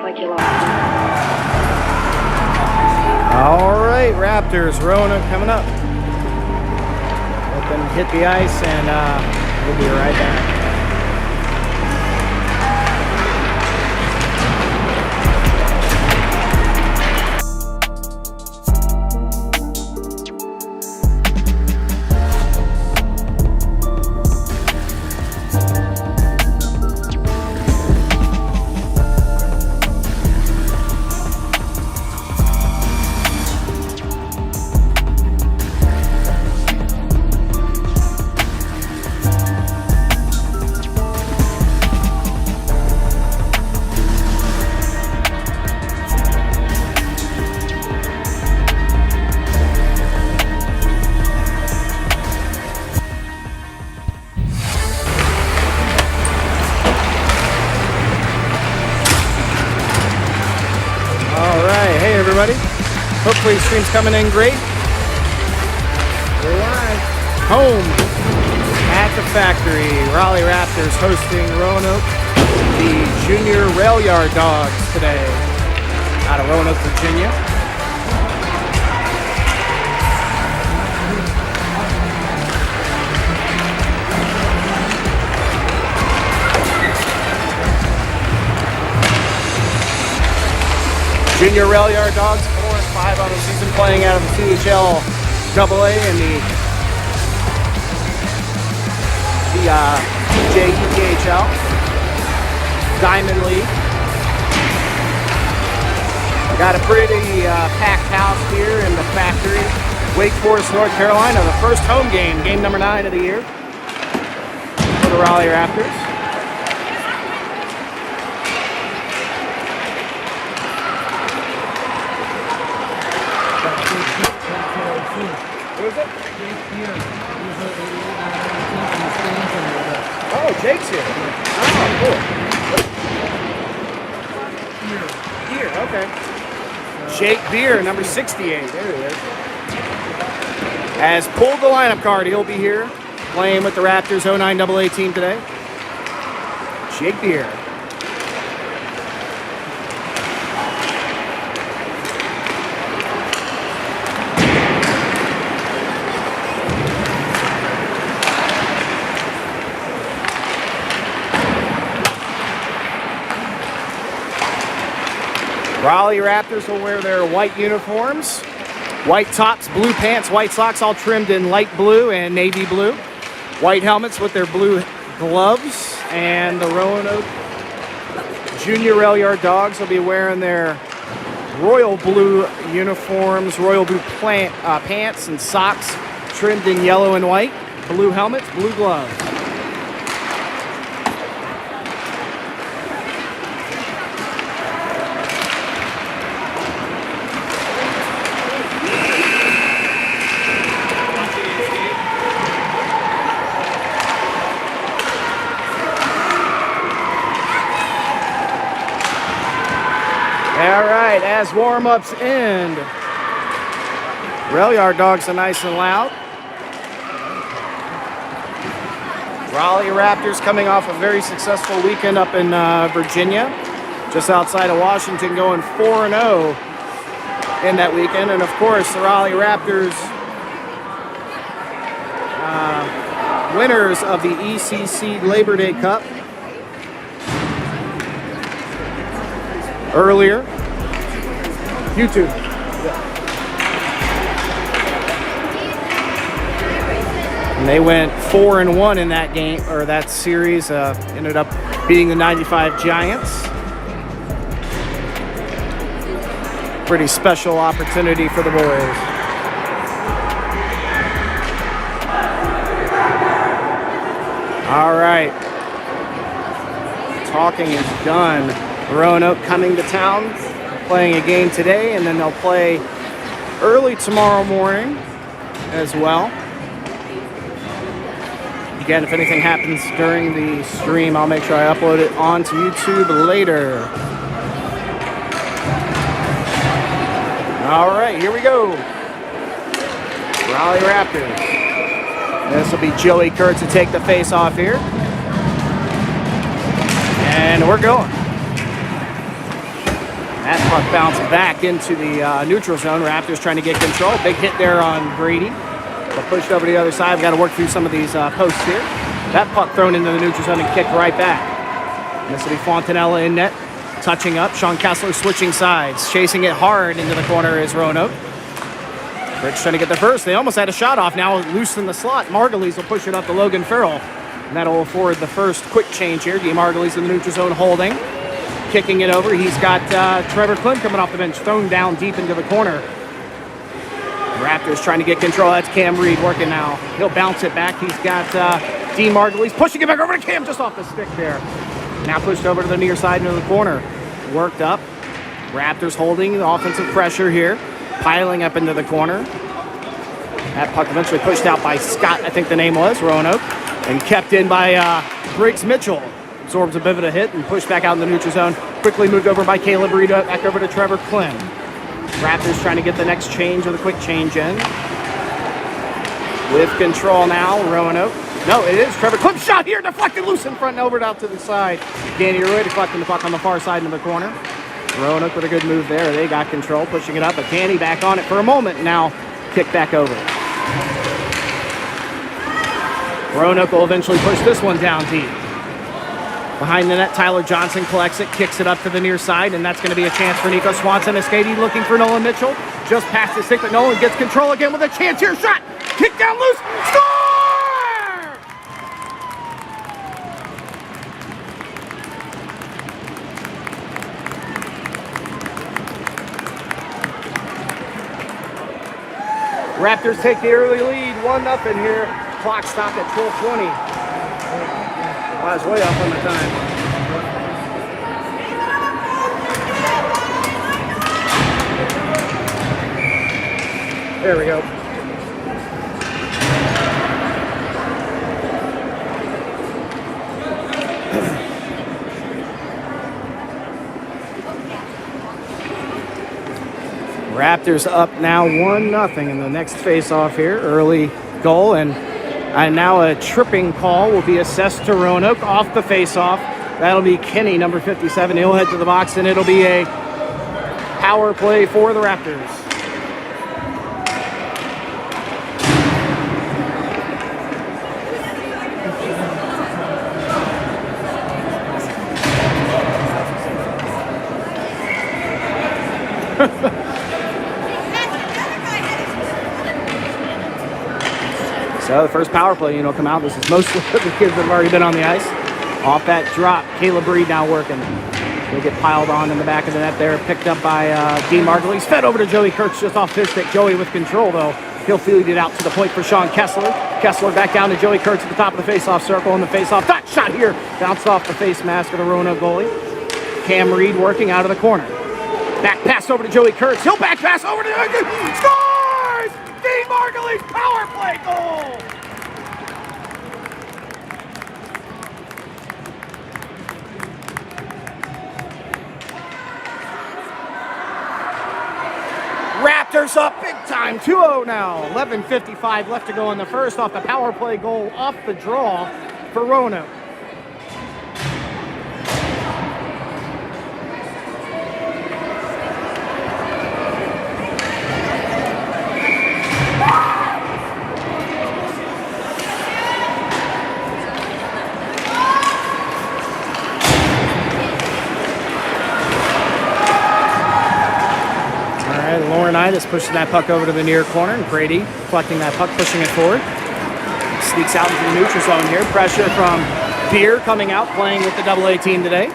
like you lost. All right, Raptors, Roanoke coming up. Let them hit the ice, and we'll be right back. Everybody, hopefully the stream's coming in great. We're live. Home at the factory. Raleigh Raptors hosting Roanoke, the Junior Rail Yard Dogs today out of Roanoke, Virginia. Junior Rail Yard Dogs, 4-5 on the season, playing out of the CHL AA and the JEPHL Diamond League. Got a pretty packed house here in the factory, Wake Forest, North Carolina. The first home game, game number 9 of the year for the Raleigh Raptors. What is it? Oh, Jake's here. Oh, cool. Beer, okay. Jake Beer, number 68. There he is. Has pulled the lineup card. He'll be here playing with the Raptors 09 AA team today. Jake Beer. Raleigh Raptors will wear their white uniforms, white tops, blue pants, white socks, all trimmed in light blue and navy blue. White helmets with their blue gloves, and the Roanoke Junior Rail Yard Dogs will be wearing their royal blue uniforms, royal blue pants and socks trimmed in yellow and white, blue helmets, blue gloves. All right, as warm-ups end, Rail Yard Dogs are nice and loud. Raleigh Raptors coming off a very successful weekend up in Virginia, just outside of Washington, going 4-0 in that weekend. And of course, the Raleigh Raptors, winners of the ECC Labor Day Cup earlier. YouTube. And they went 4-1 in that game, or that series. Ended up beating the 95 Giants. Pretty special opportunity for the boys. All right. Talking is done. Roanoke coming to town, playing a game today, and then they'll play early tomorrow morning as well. Again, if anything happens during the stream, I'll make sure I upload it onto YouTube later. All right, here we go. Raleigh Raptors. This will be Joey Kurtz to take the face off here. And we're going. That puck bounced back into the neutral zone. Raptors trying to get control. Big hit there on Grady. But pushed over to the other side. We've got to work through some of these posts here. That puck thrown into the neutral zone and kicked right back. This will be Fontanella in net. Touching up. Sean Kessler switching sides. Chasing it hard into the corner is Roanoke. Rich trying to get the first. They almost had a shot off. Now loose in the slot. Margulies will push it up to Logan Farrell. And that'll afford the first quick change here. Guy Margulies in the neutral zone holding. Kicking it over. He's got Trevor Clint coming off the bench. Thrown down deep into the corner. Raptors trying to get control. That's Cam Reed working now. He'll bounce it back. He's got Dean Margulies pushing it back over to Cam just off the stick there. Now pushed over to the near side into the corner. Worked up. Raptors holding the offensive pressure here. Piling up into the corner. That puck eventually pushed out by Scott, I think the name was, Roanoke. And kept in by Briggs Mitchell. Absorbs a bit of a hit and pushed back out in the neutral zone. Quickly moved over by Caleb Reed, back over to Trevor Klin. Raptors trying to get the next change with a quick change in. With control now, Roanoke. No, it is Trevor Klin. Shot here, deflected loose in front and over out to the side. Danny Roy deflecting the puck on the far side into the corner. Roanoke with a good move there. They got control, pushing it up. But Danny back on it for a moment. Now kick back over. Roanoke will eventually push this one down deep. Behind the net, Tyler Johnson collects it, kicks it up to the near side, and that's going to be a chance for Nico Swanson. Escady looking for Nolan Mitchell. Just past the stick, but Nolan gets control again with a chance here. Shot! Kick down loose! Score! Raptors take the early lead, 1-0 here. Clock stopped at 12:20. I was way off on the time. There we go. Raptors up now 1-0 in the next face-off here. Early goal, and now a tripping call will be assessed to Roanoke off the face-off. That'll be Kenny, number 57. He'll head to the box, and it'll be a power play for the Raptors. So the first power play, come out. This is mostly the kids that have already been on the ice. Off that drop, Caleb Reed now working. They get piled on in the back of the net there. Picked up by Dean Margulies. Fed over to Joey Kurtz just off his stick. Joey with control, though. He'll feed it out to the point for Sean Kessler. Kessler back down to Joey Kurtz at the top of the face-off circle. And the face-off dot shot here. Bounced off the face mask of the Roanoke goalie. Cam Reed working out of the corner. Back pass over to Joey Kurtz. He'll back pass over to... Scores! Dean Margulies power play goal! Raptors up big time, 2-0 now. 11:55 left to go in the first off the power play goal off the draw for Roanoke. Is pushing that puck over to the near corner, and Brady collecting that puck, pushing it forward. Sneaks out into the neutral zone here. Pressure from Beer coming out, playing with the AA team today.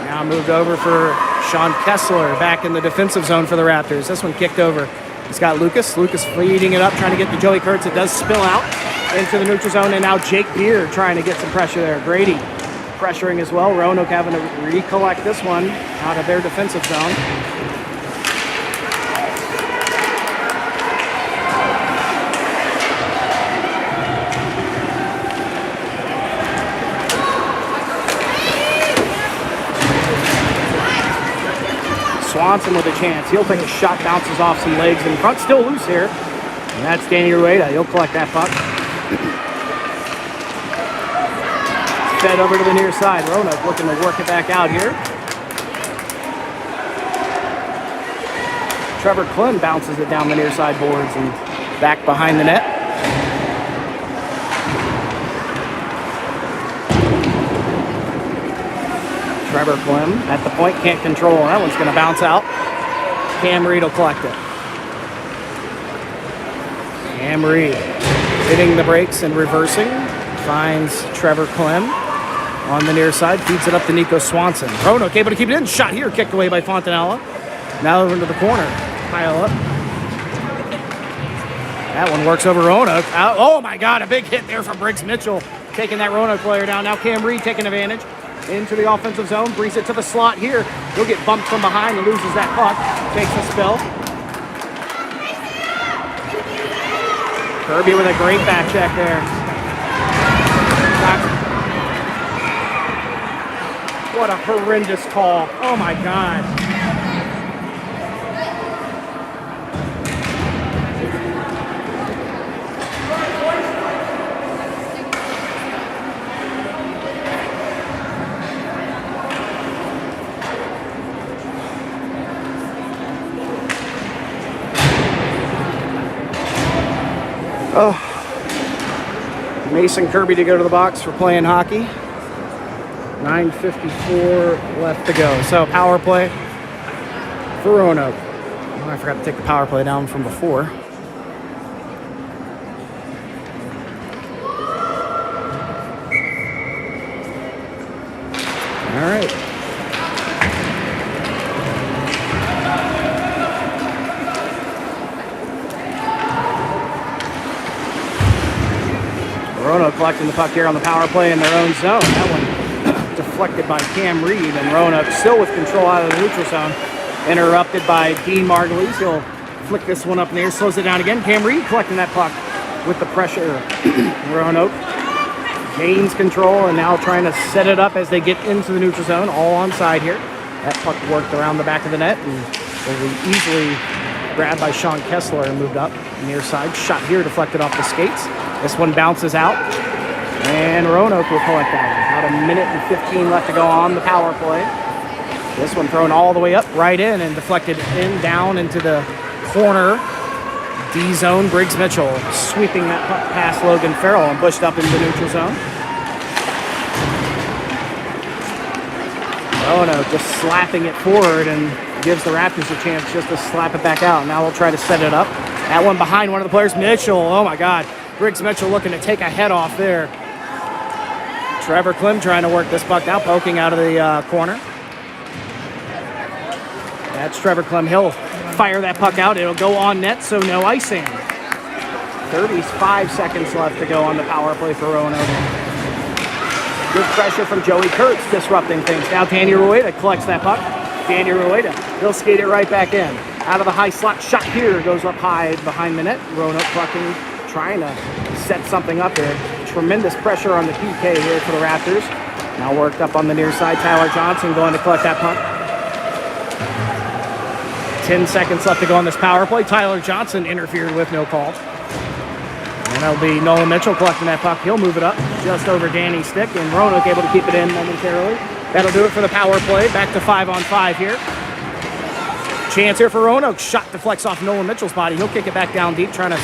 Now moved over for Sean Kessler back in the defensive zone for the Raptors. This one kicked over. He's got Lucas. Lucas feeding it up, trying to get to Joey Kurtz. It does spill out into the neutral zone, and now Jake Beer trying to get some pressure there. Grady pressuring as well. Roanoke having to recollect this one out of their defensive zone. Swanson with a chance. He'll take a shot, bounces off some legs in front. Still loose here. And that's Danny Rueda. He'll collect that puck. Fed over to the near side. Roanoke looking to work it back out here. Trevor Clem bounces it down the near side boards and back behind the net. Trevor Clem at the point, can't control. That one's going to bounce out. Cam Reed will collect it. Cam Reed hitting the brakes and reversing. Finds Trevor Clem on the near side. Feeds it up to Nico Swanson. Roanoke able to keep it in. Shot here, kicked away by Fontanella. Now over into the corner. Pile up. That one works over Roanoke. Oh my God, a big hit there from Briggs Mitchell. Taking that Roanoke player down. Now Cam Reed taking advantage. Into the offensive zone, brings it to the slot here. He'll get bumped from behind and loses that puck. Takes a spill. Kirby with a great back check there. What a horrendous call. Oh my God. Oh, Mason Kirby to go to the box for playing hockey. 9:54 left to go. So power play for Roanoke. Oh, I forgot to take the power play down from before. All right. Roanoke collecting the puck here on the power play in their own zone. That one deflected by Cam Reed, and Roanoke still with control out of the neutral zone. Interrupted by Dean Margulies. He'll flick this one up in the air, slows it down again. Cam Reed collecting that puck with the pressure. Roanoke gains control and now trying to set it up as they get into the neutral zone, all onside here. That puck worked around the back of the net and will be easily grabbed by Sean Kessler and moved up near side. Shot here deflected off the skates. This one bounces out, and Roanoke will collect that one. About a minute and 15 left to go on the power play. This one thrown all the way up, right in, and deflected in, down into the corner. D-zone, Briggs Mitchell sweeping that puck past Logan Farrell and pushed up into the neutral zone. Roanoke just slapping it forward and gives the Raptors a chance just to slap it back out. Now we'll try to set it up. That one behind one of the players, Mitchell. Oh my God. Briggs Mitchell looking to take a head off there. Trevor Clem trying to work this puck out, poking out of the corner. That's Trevor Clem. He'll fire that puck out. It'll go on net, so no icing. 35 seconds left to go on the power play for Roanoke. Good pressure from Joey Kurtz disrupting things. Now Danny Rueda collects that puck. Danny Rueda, he'll skate it right back in. Out of the high slot, shot here, goes up high behind the net. Roanoke plucking, trying to set something up there. Tremendous pressure on the PK here for the Raptors. Now worked up on the near side. Tyler Johnson going to collect that puck. 10 seconds left to go on this power play. Tyler Johnson interfered with, no call. And that'll be Nolan Mitchell collecting that puck. He'll move it up just over Danny's stick, and Roanoke able to keep it in momentarily. That'll do it for the power play. Back to 5-on-5 here. Chance here for Roanoke. Shot deflects off Nolan Mitchell's body. He'll kick it back down deep, trying to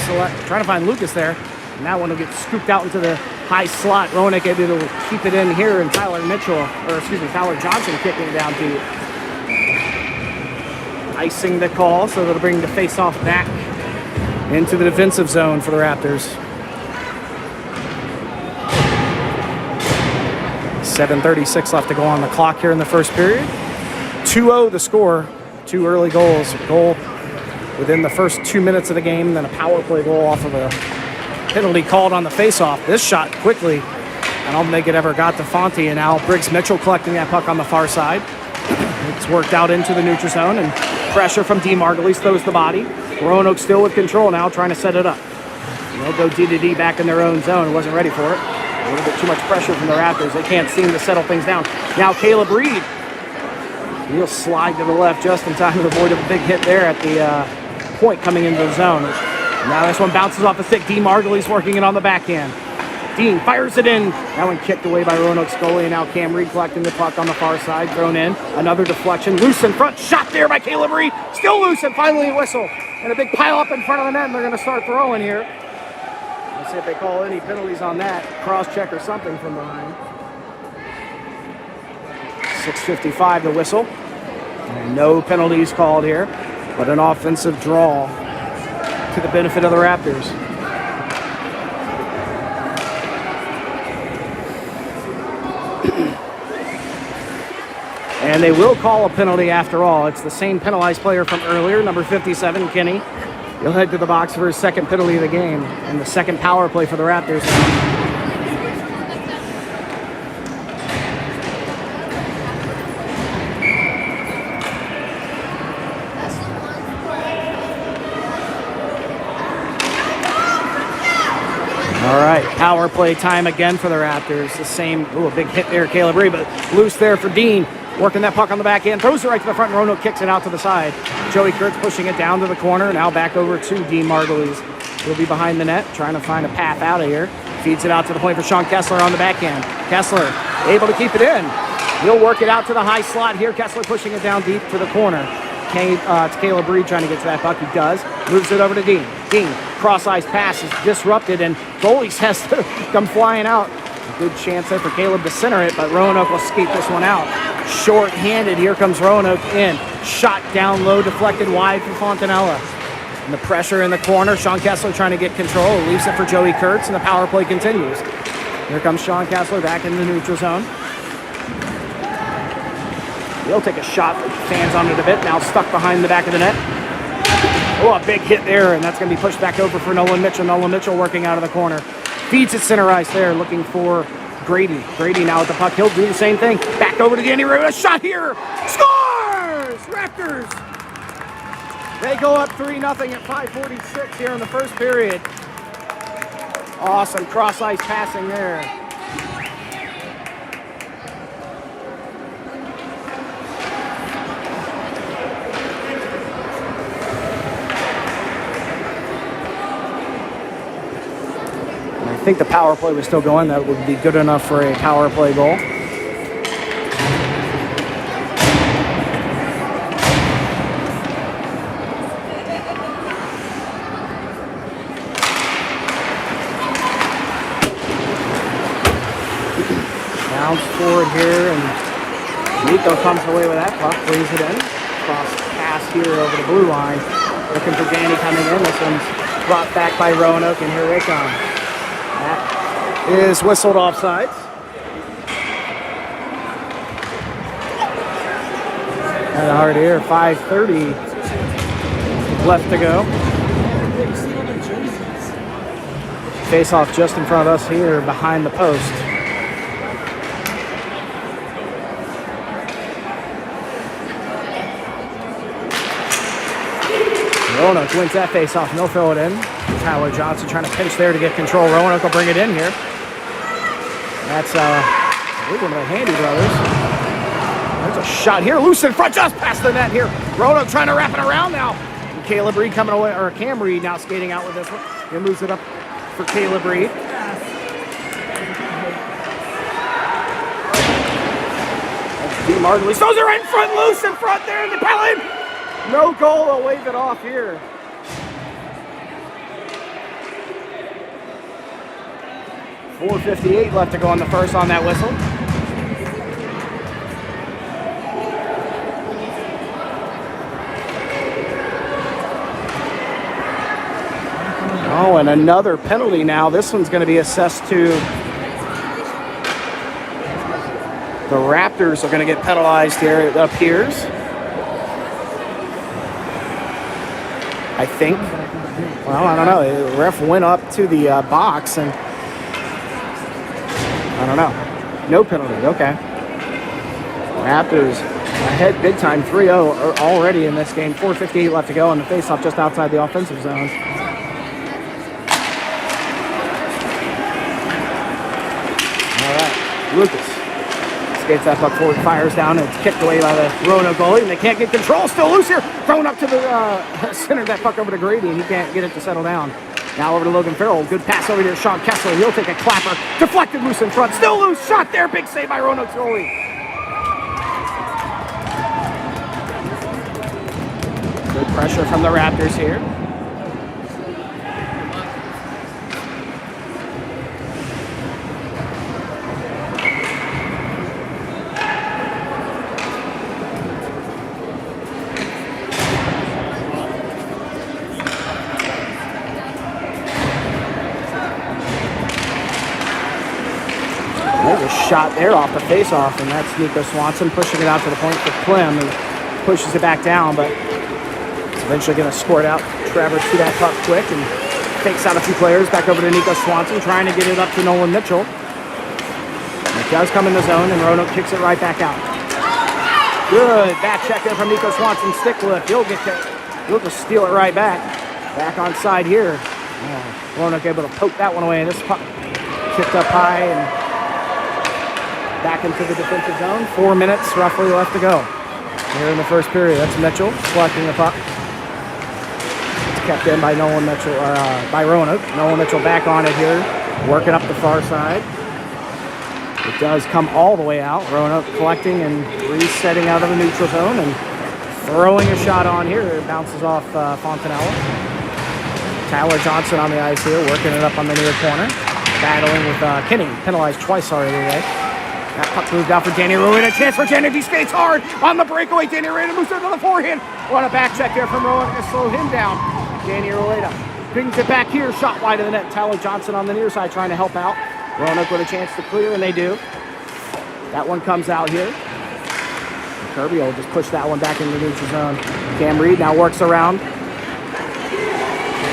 find Lucas there. And that one will get scooped out into the high slot. Roanoke able to keep it in here, and Tyler Johnson kicking it down deep. Icing the call, so that'll bring the face-off back into the defensive zone for the Raptors. 7:36 left to go on the clock here in the first period. 2-0 the score. 2 early goals. A goal within the first 2 minutes of the game, then a power play goal off of a penalty called on the face-off. This shot quickly, I don't think it ever got to Fonte, and now Briggs Mitchell collecting that puck on the far side. It's worked out into the neutral zone, and pressure from D. Margulies throws the body. Roanoke still with control now, trying to set it up. They'll go D-to-D back in their own zone. Wasn't ready for it. A little bit too much pressure from the Raptors. They can't seem to settle things down. Now Caleb Reed. He'll slide to the left just in time to avoid a big hit there at the point coming into the zone. Now this one bounces off the stick. D. Margulies working it on the backhand. Dean fires it in. That one kicked away by Roanoke goalie, and now Cam Reed collecting the puck on the far side, thrown in. Another deflection, loose in front, shot there by Caleb Reed. Still loose, and finally a whistle. And a big pile up in front of the net, and they're going to start throwing here. Let's see if they call any penalties on that. Cross check or something from behind. 6:55 the whistle. And no penalties called here, but an offensive draw to the benefit of the Raptors. And they will call a penalty after all. It's the same penalized player from earlier, number 57, Kenny. He'll head to the box for his second penalty of the game and the second power play for the Raptors. All right, power play time again for the Raptors. The same, a big hit there, Caleb Reed, but loose there for Dean. Working that puck on the back end, throws it right to the front, and Roanoke kicks it out to the side. Joey Kurtz pushing it down to the corner, now back over to Dean Margulies. He'll be behind the net, trying to find a path out of here. Feeds it out to the point for Sean Kessler on the backhand. Kessler able to keep it in. He'll work it out to the high slot here. Kessler pushing it down deep to the corner. It's Caleb Reed trying to get to that puck. He does. Moves it over to Dean. Dean, cross-ice pass is disrupted, and goalies has to come flying out. A good chance there for Caleb to center it, but Roanoke will skate this one out. Short-handed, here comes Roanoke in. Shot down low, deflected wide from Fontanella. And the pressure in the corner, Sean Kessler trying to get control. Leaves it for Joey Kurtz, and the power play continues. Here comes Sean Kessler back in the neutral zone. He'll take a shot, fans on it a bit, now stuck behind the back of the net. Oh, a big hit there, and that's going to be pushed back over for Nolan Mitchell. Nolan Mitchell working out of the corner. Feeds it center ice there, looking for Grady. Grady now with the puck. He'll do the same thing. Back over to Danny Ray with a shot here. Scores! Raptors! They go up 3-0 at 5:46 here in the first period. Awesome cross-ice passing there. I think the power play was still going. That would be good enough for a power play goal. Bounce forward here, and Nico comes away with that puck, brings it in. Cross pass here over the blue line. Looking for Danny coming in. This one's brought back by Roanoke, and here they come. That is whistled offsides. Kind of hard here. 5:30 left to go. Face off just in front of us here behind the post. Roanoke wins that face off, and they'll throw it in. Tyler Johnson trying to pinch there to get control. Roanoke will bring it in here. That's one of the Handy brothers. There's a shot here, loose in front, just past the net here. Roanoke trying to wrap it around now. And Caleb Reed coming away, or Cam Reed now skating out with this one. He moves it up for Caleb Reed. Dean Margulies throws it right in front, loose in front there, and the penalty. No goal, they'll wave it off here. .458 left to go on the first on that whistle. Oh, and another penalty now. This one's going to be assessed to the Raptors. Are going to get penalized here, it appears. I think. Well, I don't know. The ref went up to the box, and I don't know. No penalty. Okay. Raptors ahead big time, 3-0 already in this game. 4:58 left to go, and the faceoff just outside the offensive zone. All right, Lucas skates that puck forward, fires down, and it's kicked away by the Roanoke goalie, and they can't get control. Still loose here. Thrown up to the center of that puck over to Grady, and he can't get it to settle down. Now over to Logan Farrell. Good pass over here to Sean Kessler. He'll take a clapper. Deflected loose in front. Still loose. Shot there. Big save by Roanoke's goalie. Good pressure from the Raptors here. There's a shot there off the face-off, and that's Nico Swanson pushing it out to the point for Klim, and pushes it back down, but eventually going to score it out. Trevor to that puck quick and fakes out a few players. Back over to Nico Swanson, trying to get it up to Nolan Mitchell. It does come in the zone, and Roanoke kicks it right back out. Good back check there from Nico Swanson. Stick lift. He'll just steal it right back. Back on side here. Roanoke able to poke that one away, and this puck kicked up high and back into the defensive zone. 4 minutes roughly left to go here in the first period. That's Mitchell collecting the puck. It's kept in by Nolan Mitchell, or by Roanoke. Nolan Mitchell back on it here, working up the far side. It does come all the way out. Roanoke collecting and resetting out of the neutral zone and throwing a shot on here. It bounces off Fontanella. Tyler Johnson on the ice here, working it up on the near corner. Battling with Kinney, penalized twice already today. That puck moved out for Danny Rowan. A chance for Danny. He skates hard on the breakaway. Danny Rueda moves into the forehand. What a back check there from Rowan to slow him down. Danny Rueda brings it back here. Shot wide of the net. Tyler Johnson on the near side trying to help out. Roanoke with a chance to clear, and they do. That one comes out here. Kirby will just push that one back into the neutral zone. Cam Reed now works around.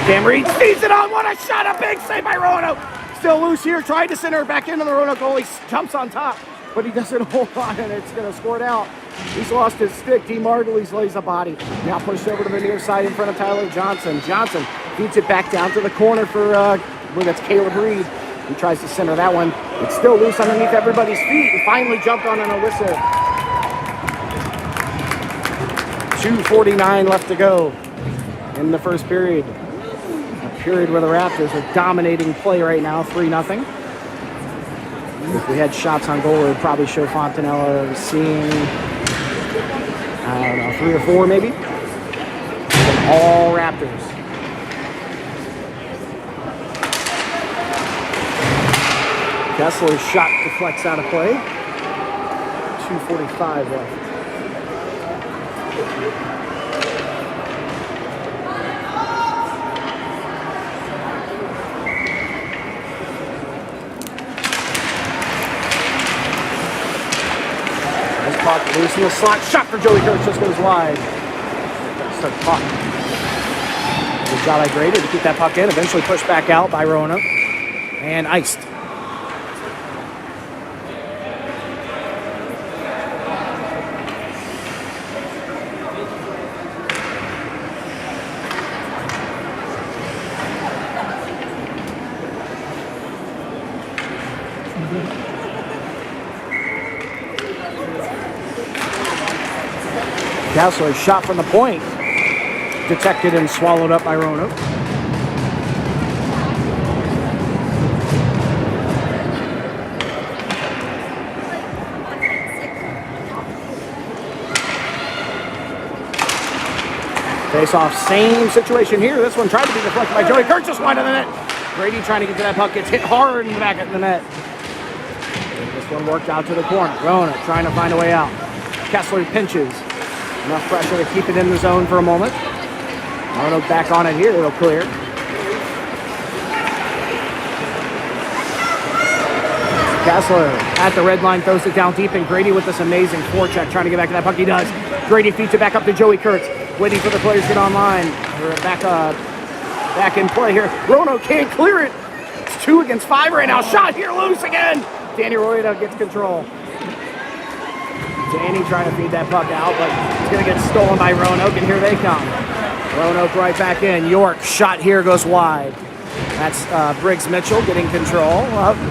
Cam Reed feeds it on. What a shot. A big save by Roanoke. Still loose here. Tried to center it back into the Roanoke goalie. Jumps on top, but he doesn't hold on, and it's going to score it out. He's lost his stick. D. Margulies lays a body. Now pushed over to the near side in front of Tyler Johnson. Johnson feeds it back down to the corner for, that's Caleb Reed. He tries to center that one. It's still loose underneath everybody's feet. He finally jumped on a whistle. 2:49 left to go in the first period. A period where the Raptors are dominating play right now, 3-0. If we had shots on goal, it would probably show Fontanella seeing, 3 or 4 maybe. All Raptors. Kessler's shot deflects out of play. 2:45 left. Nice puck, loose in the slot. Shot for Joey Kurtz, just goes wide. That's a puck. Good job by Grady to keep that puck in. Eventually pushed back out by Roanoke and iced. Kessler shot from the point, detected and swallowed up by Roanoke. Face off, same situation here. This one tried to be deflected by Joey Kurtz, just wide of the net. Brady trying to get to that puck, gets hit hard in the back of the net. This one worked out to the corner. Roanoke trying to find a way out. Kessler pinches. Enough pressure to keep it in the zone for a moment. Roanoke back on it here. It'll clear. Kessler at the red line throws it down deep, and Grady with this amazing forecheck trying to get back to that puck. He does. Grady feeds it back up to Joey Kurtz, waiting for the players to get online. We're back in play here. Roanoke can't clear it. It's 2 against 5 right now. Shot here, loose again. Danny Royda gets control. Danny trying to feed that puck out, but it's going to get stolen by Roanoke, and here they come. Roanoke right back in. York shot here, goes wide. That's Briggs Mitchell getting control.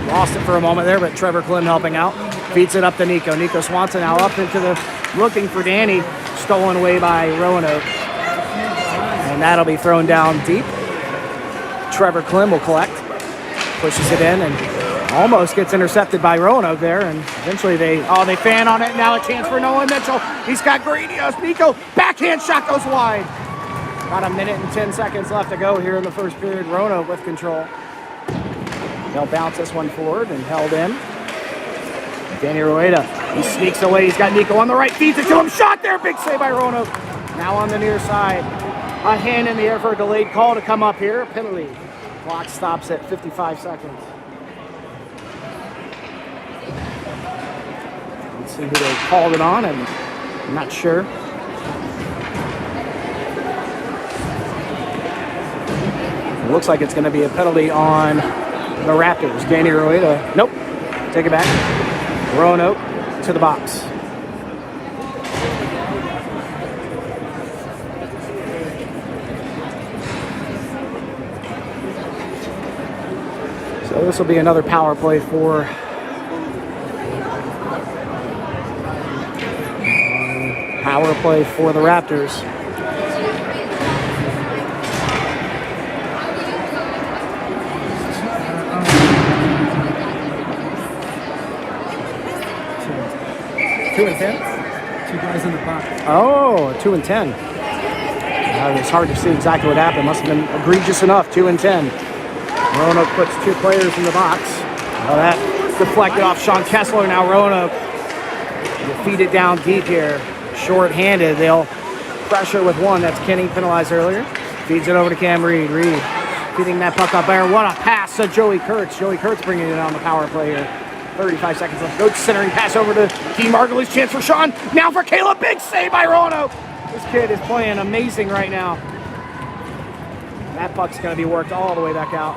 Lost it for a moment there, but Trevor Klim helping out. Feeds it up to Nico. Nico Swanson now up into the, looking for Danny. Stolen away by Roanoke. And that'll be thrown down deep. Trevor Klim will collect. Pushes it in and almost gets intercepted by Roanoke there. And eventually they fan on it. Now a chance for Nolan Mitchell. He's got Gradius. Nico, backhand shot goes wide. About a minute and 10 seconds left to go here in the first period. Roanoke with control. They'll bounce this one forward and held in. Danny Rueda, he sneaks away. He's got Nico on the right, feeds it to him. Shot there, big save by Roanoke. Now on the near side. A hand in the air for a delayed call to come up here. Penalty. Clock stops at 55 seconds. Let's see who they called it on, and I'm not sure. It looks like it's going to be a penalty on the Raptors. Danny Rueda. Nope. Take it back. Roanoke to the box. So this will be another power play for the Raptors. Two and 10? Two guys in the box. Oh, 2 and 10. It's hard to see exactly what happened. Must have been egregious enough. 2 and 10. Roanoke puts 2 players in the box. Well, that deflected off Sean Kessler. Now Roanoke will feed it down deep here. Short-handed. They'll pressure with 1. That's Kenny, penalized earlier. Feeds it over to Cam Reed. Reed feeding that puck up there. What a pass to Joey Kurtz. Joey Kurtz bringing it on the power play here. 35 seconds left. Good centering pass over to Key Margulies. Chance for Sean. Now for Caleb. Big save by Roanoke. This kid is playing amazing right now. That puck's going to be worked all the way back out.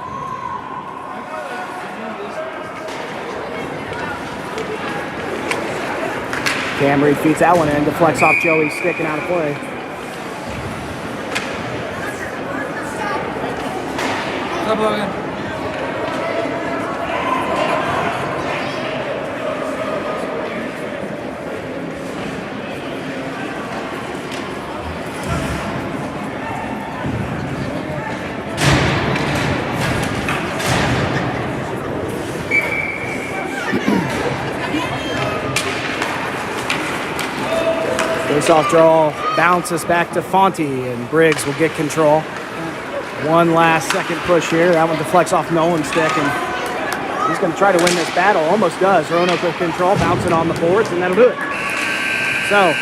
Cam Reed feeds that one in. Deflects off Joey's stick and out of play. Stop looking. Face-off draw bounces back to Fonte, and Briggs will get control. One last second push here. That one deflects off Nolan's stick, and he's going to try to win this battle. Almost does. Roanoke with control, bouncing on the boards, and that'll do it. So,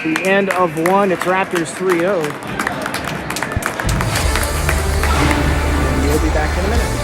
the end of one. It's Raptors 3-0. And we'll be back in a minute.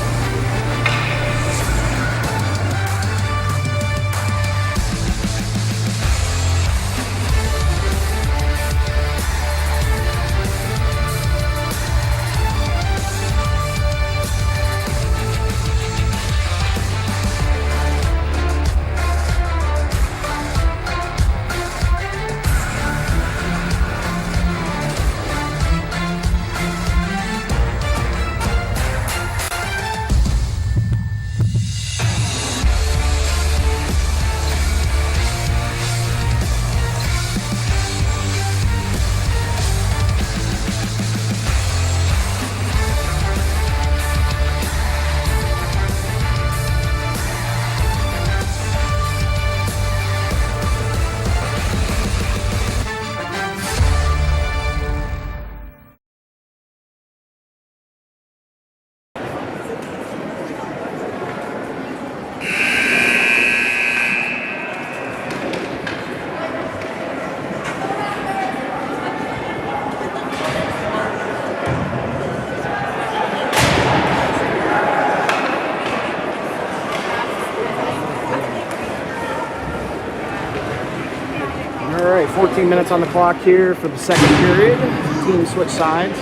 All right, 14 minutes on the clock here for the second period. Team switch sides.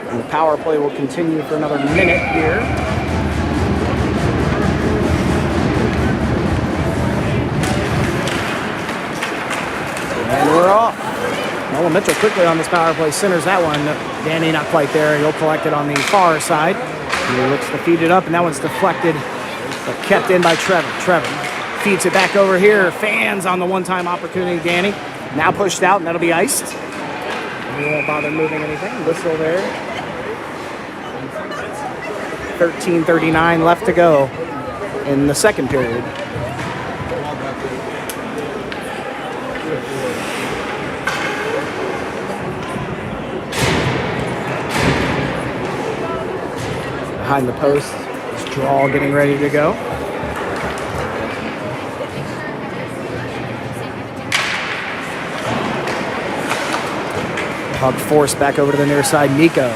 And the power play will continue for another minute here. And we're off. Nolan Mitchell quickly on this power play centers that one. Danny not quite there. He'll collect it on the far side. He looks to feed it up, and that one's deflected but kept in by Trevor. Trevor feeds it back over here. Fans on the one-time opportunity, Danny. Now pushed out, and that'll be iced. He won't bother moving anything. Whistle there. 13:39 left to go in the second period. Behind the post is Draw getting ready to go. Puck forced back over to the near side. Nico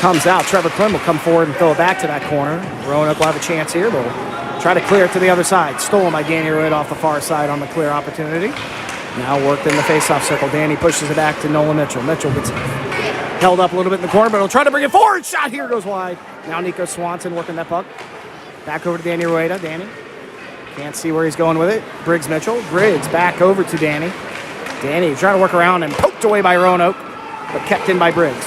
comes out. Trevor Klim will come forward and throw it back to that corner. Roanoke will have a chance here. They'll try to clear it to the other side. Stolen by Danny Royd off the far side on the clear opportunity. Now worked in the face-off circle. Danny pushes it back to Nolan Mitchell. Mitchell gets held up a little bit in the corner, but he'll try to bring it forward. Shot here goes wide. Now Nico Swanson working that puck. Back over to Danny Rueda. Danny can't see where he's going with it. Briggs Mitchell. Briggs back over to Danny. Danny trying to work around and poked away by Roanoke, but kept in by Briggs.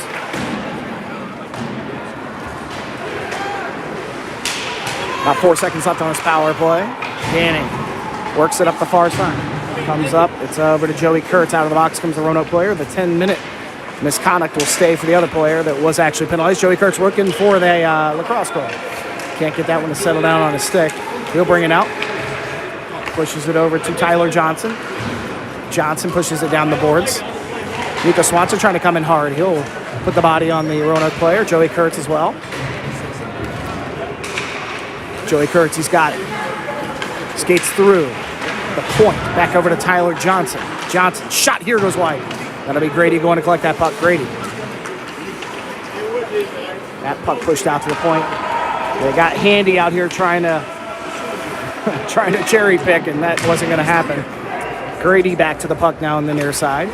About 4 seconds left on his power play. Danny works it up the far side. Comes up. It's over to Joey Kurtz. Out of the box comes the Roanoke player. The 10-minute misconduct will stay for the other player that was actually penalized. Joey Kurtz working for the lacrosse goal. Can't get that one to settle down on his stick. He'll bring it out. Pushes it over to Tyler Johnson. Johnson pushes it down the boards. Nico Swanson trying to come in hard. He'll put the body on the Roanoke player. Joey Kurtz as well. Joey Kurtz, he's got it. Skates through the point. Back over to Tyler Johnson. Johnson, shot here goes wide. That'll be Grady going to collect that puck. Grady. That puck pushed out to the point. They got Handy out here trying to cherry pick, and that wasn't going to happen. Grady back to the puck now on the near side.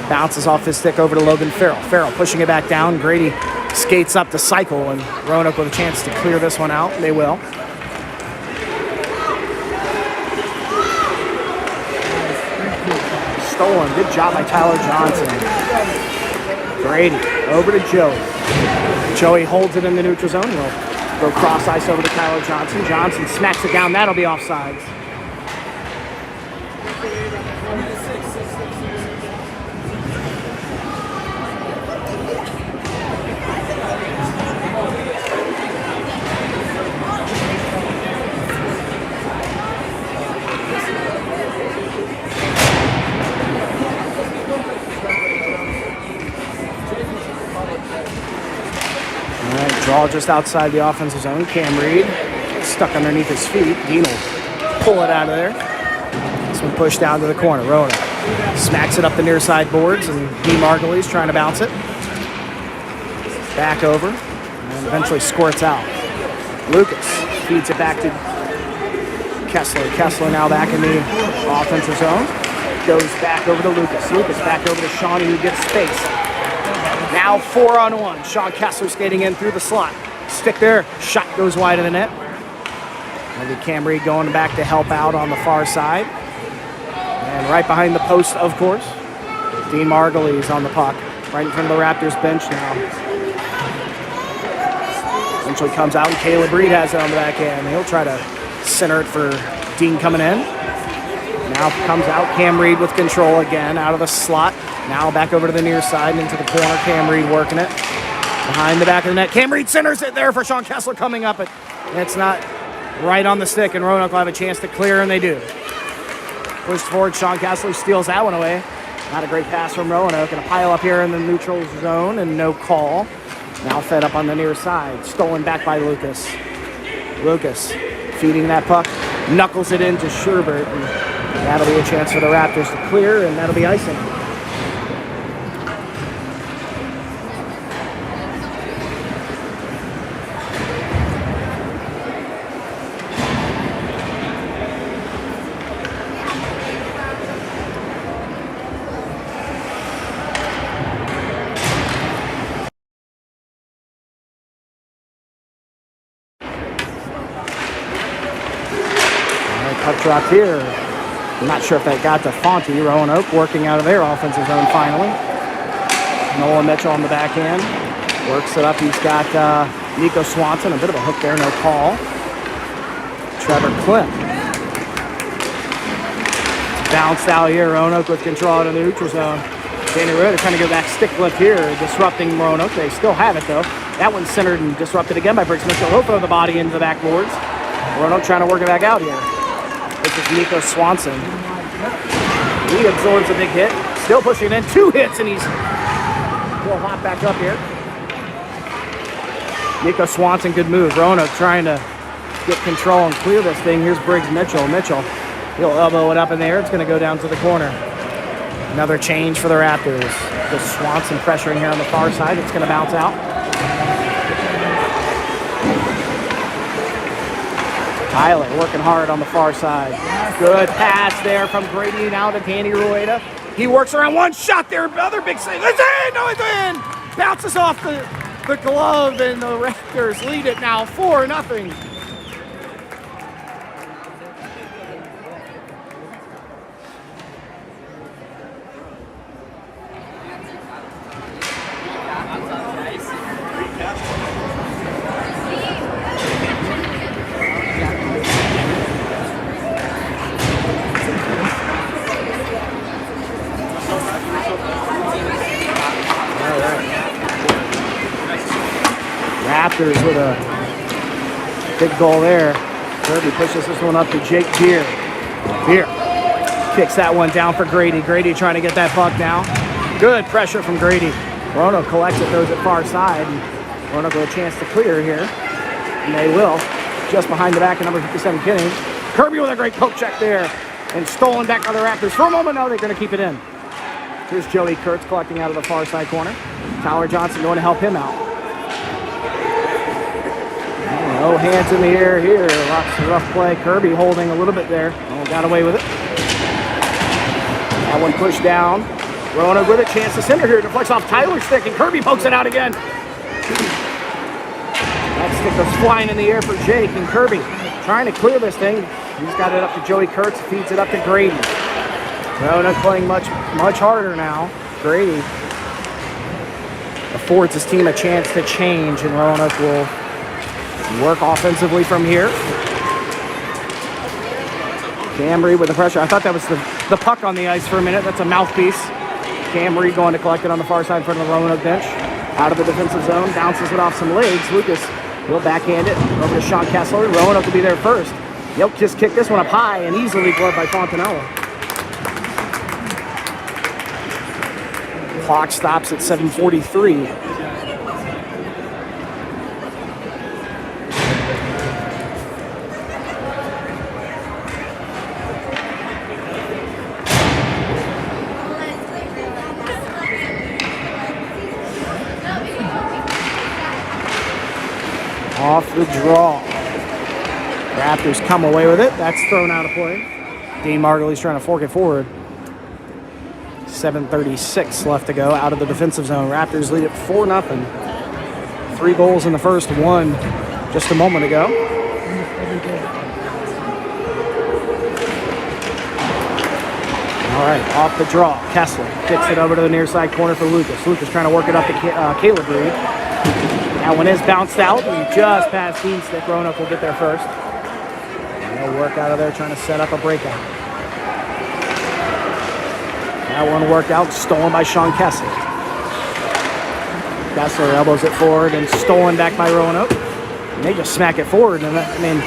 Bounces off his stick over to Logan Farrell. Farrell pushing it back down. Grady skates up to cycle, and Roanoke with a chance to clear this one out. They will. Stolen. Good job by Tyler Johnson. Grady over to Joey. Joey holds it in the neutral zone. He'll go cross ice over to Tyler Johnson. Johnson smacks it down. That'll be offsides. Draw just outside the offensive zone. Cam Reed stuck underneath his feet. Dean will pull it out of there. This one pushed down to the corner. Roanoke smacks it up the near side boards, and Dean Margulies trying to bounce it. Back over, and eventually squirts out. Lucas feeds it back to Kessler. Kessler now back in the offensive zone. Goes back over to Lucas. Lucas back over to Shawnee, who gets space. Now 4-on-1. Sean Kessler skating in through the slot. Stick there. Shot goes wide of the net. Maybe Cam Reed going back to help out on the far side. And right behind the post, of course, Dean Margulies on the puck. Right in front of the Raptors bench now. Eventually comes out, and Caleb Reed has it on the back end. He'll try to center it for Dean coming in. Now comes out Cam Reed with control again out of the slot. Now back over to the near side and into the corner. Cam Reed working it. Behind the back of the net. Cam Reed centers it there for Sean Kessler coming up. It's not right on the stick, and Roanoke will have a chance to clear, and they do. Pushed forward, Sean Kessler steals that one away. Not a great pass from Roanoke. And a pile up here in the neutral zone, and no call. Now fed up on the near side. Stolen back by Lucas. Lucas feeding that puck. Knuckles it into Sherbert. And that'll be a chance for the Raptors to clear, and that'll be icing. Puck dropped here. I'm not sure if that got to Fonte. Roanoke working out of their offensive zone finally. Nolan Mitchell on the back end. Works it up. He's got Nico Swanson, a bit of a hook there, no call. Trevor Klim. Bounced out here. Roanoke with control out of the neutral zone. Danny Ritter trying to go that stick lift here, disrupting Roanoke. They still have it though. That one's centered and disrupted again by Briggs Mitchell. He'll throw the body into the backboards. Roanoke trying to work it back out here. This is Nico Swanson. He absorbs a big hit. Still pushing in. 2 hits and he'll hop back up here. Nico Swanson, good move. Roanoke trying to get control and clear this thing. Here's Briggs Mitchell. Mitchell, he'll elbow it up in the air. It's going to go down to the corner. Another change for the Raptors. The Swanson pressuring here on the far side. It's going to bounce out. Tyler working hard on the far side. Good pass there from Grady now to Danny Rueda. He works around, one shot there. Another big save. It's in! No, it's in! Bounces off the glove, and the Raptors lead it now 4-0. Raptors with a big goal there. Kirby pushes this one up to Jake Beer. Beer kicks that one down for Grady. Grady trying to get that puck now. Good pressure from Grady. Roanoke collects it, throws it far side. And Roanoke with a chance to clear here. And they will. Just behind the back of number 57, Kinney. Kirby with a great poke check there. And stolen back by the Raptors. For a moment now, they're going to keep it in. Here's Joey Kurtz collecting out of the far side corner. Tyler Johnson going to help him out. No hands in the air here. Lots of rough play. Kirby holding a little bit there. Oh, got away with it. That one pushed down. Roanoke with a chance to center here. Deflects off Tyler's stick, and Kirby pokes it out again. That stick was flying in the air for Jake, and Kirby trying to clear this thing. He's got it up to Joey Kurtz. Feeds it up to Grady. Roanoke playing much harder now. Grady affords his team a chance to change, and Roanoke will work offensively from here. Camry with the pressure. I thought that was the puck on the ice for a minute. That's a mouthpiece. Camry going to collect it on the far side in front of the Roanoke bench. Out of the defensive zone. Bounces it off some legs. Lucas will backhand it over to Sean Kessler. Roanoke will be there first. Yep, just kicked this one up high and easily gloved by Fontanella. Clock stops at 7:43. Off the draw. Raptors come away with it. That's thrown out of play. Dean Margulies trying to fork it forward. 7:36 left to go out of the defensive zone. Raptors lead it 4-0. 3 goals in the first, 1 just a moment ago. All right, off the draw. Kessler kicks it over to the near side corner for Lucas. Lucas trying to work it up to Caleb Reed. That one is bounced out and just past Dean stick. Roanoke will get there first. And they'll work out of there trying to set up a breakout. That one worked out, stolen by Sean Kessler. Kessler elbows it forward and stolen back by Roanoke. And they just smack it forward. And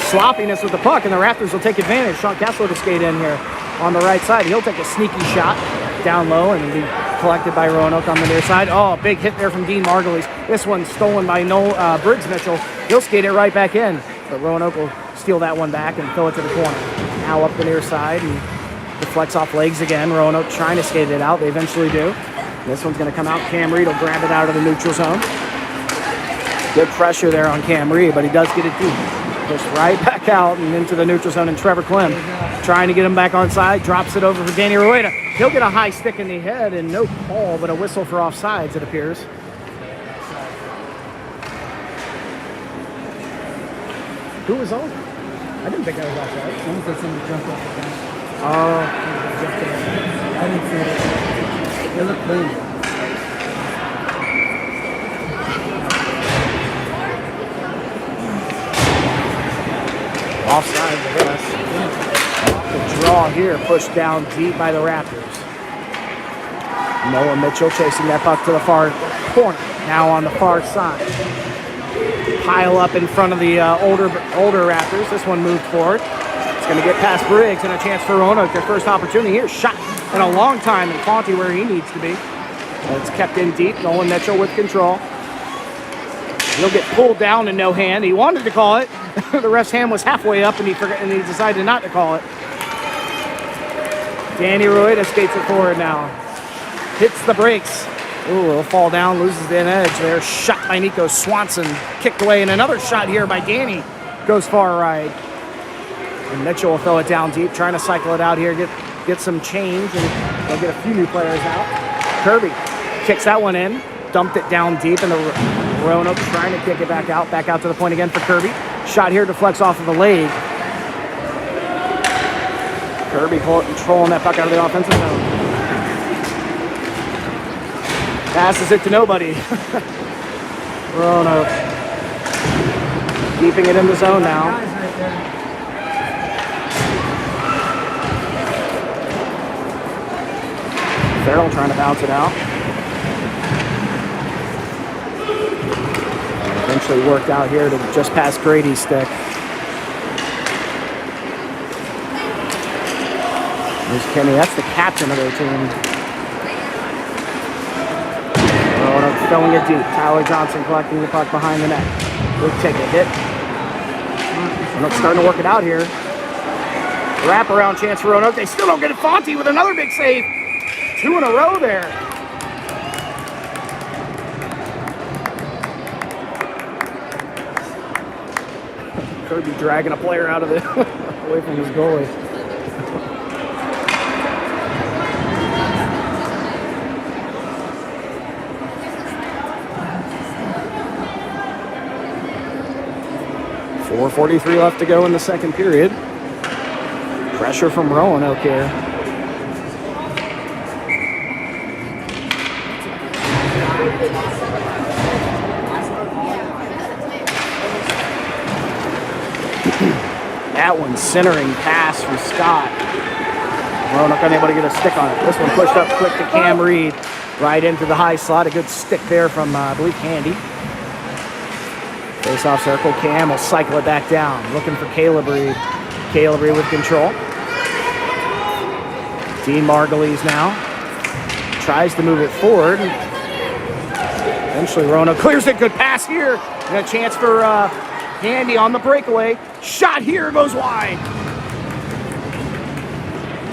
sloppiness with the puck, and the Raptors will take advantage. Sean Kessler to skate in here on the right side. He'll take a sneaky shot down low and be collected by Roanoke on the near side. Oh, big hit there from Dean Margulies. This one's stolen by Briggs Mitchell. He'll skate it right back in, but Roanoke will steal that one back and throw it to the corner. Now up the near side and deflects off legs again. Roanoke trying to skate it out. They eventually do. This one's going to come out. Cam Reed will grab it out of the neutral zone. Good pressure there on Cam Reed, but he does get it deep. Pushed right back out and into the neutral zone, and Trevor Klim trying to get him back on side. Drops it over for Danny Rueda. He'll get a high stick in the head and no call, but a whistle for offsides, it appears. Who was on? I didn't think I was offside. Someone said somebody jumped off the bench. Oh. I didn't see it. It looked clean. now here pushed down deep by the Raptors. Noah Mitchell chasing that puck to the far corner. Now on the far side. Pile up in front of the older Raptors. This one moved forward. It's going to get past Briggs and a chance for Roanoke. Their first opportunity here. Shot in a long time, and Fonte where he needs to be. And it's kept in deep. Nolan Mitchell with control. He'll get pulled down and no hand. He wanted to call it. The ref's hand was halfway up, and he decided not to call it. Danny Rueda skates it forward now. Hits the brakes. Ooh, he'll fall down, loses the edge there. Shot by Nico Swanson. Kicked away, and another shot here by Danny. Goes far right. And Mitchell will throw it down deep, trying to cycle it out here, get some change, and they'll get a few new players out. Kirby kicks that one in. Dumped it down deep, and the Roanoke trying to kick it back out to the point again for Kirby. Shot here deflects off of the leg. Kirby controlling that puck out of the offensive zone. Passes it to nobody. Roanoke keeping it in the zone now. Farrell trying to bounce it out. Eventually worked out here to just past Grady's stick. There's Kenny, that's the captain of their team. Roanoke throwing it deep. Tyler Johnson collecting the puck behind the net. Good ticket hit. Roanoke starting to work it out here. Wraparound chance for Roanoke. They still don't get it. Fonte with another big save. 2 in a row there. Kirby dragging a player out of it away from his goalie. .443 left to go in the second period. Pressure from Roanoke here. That one centering pass from Scott. Roanoke unable to get a stick on it. This one pushed up quick to Cam Reed. Right into the high slot. A good stick there from, I believe, Candy. Face-off circle. Cam will cycle it back down. Looking for Caleb Reed. Caleb Reed with control. Dean Margulies now. Tries to move it forward. Eventually Roanoke clears it. Good pass here. And a chance for Handy on the breakaway. Shot here goes wide.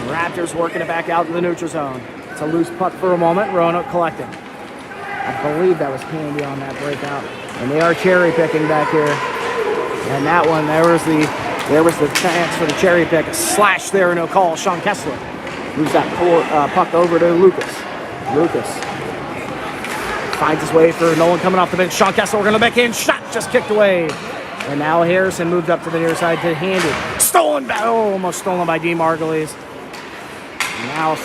Raptors working it back out to the neutral zone. It's a loose puck for a moment. Roanoke collecting. I believe that was Handy on that breakout. And they are cherry picking back here. And that one, there was the chance for the cherry pick. A slash there, no call. Sean Kessler moves that puck over to Lucas. Lucas finds his way for Nolan coming off the bench. Sean Kessler working the back in. Shot just kicked away. And now Harrison moved up to the near side to Handy. Stolen back. Oh, almost stolen by Dean Margulies. Now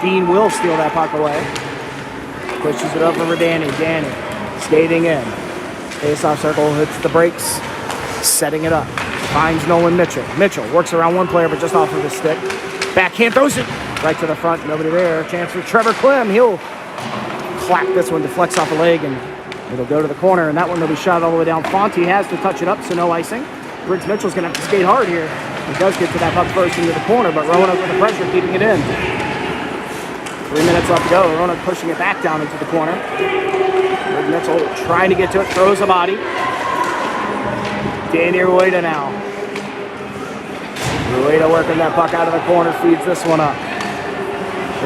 Dean will steal that puck away. Pushes it over for Danny. Danny skating in. Face-off circle, hits the brakes. Setting it up. Finds Nolan Mitchell. Mitchell works around one player, but just off of his stick. Backhand throws it right to the front. Nobody there. Chance for Trevor Clem. He'll clap this one. Deflects off the leg, and it'll go to the corner. And that one will be shot all the way down. Fonte has to touch it up, so no icing. Briggs Mitchell's going to have to skate hard here. He does get to that puck first into the corner, but Roanoke with the pressure, keeping it in. 3 minutes left to go. Roanoke pushing it back down into the corner. Briggs Mitchell trying to get to it. Throws a body. Danny Rueda now. Rueda working that puck out of the corner, feeds this one up.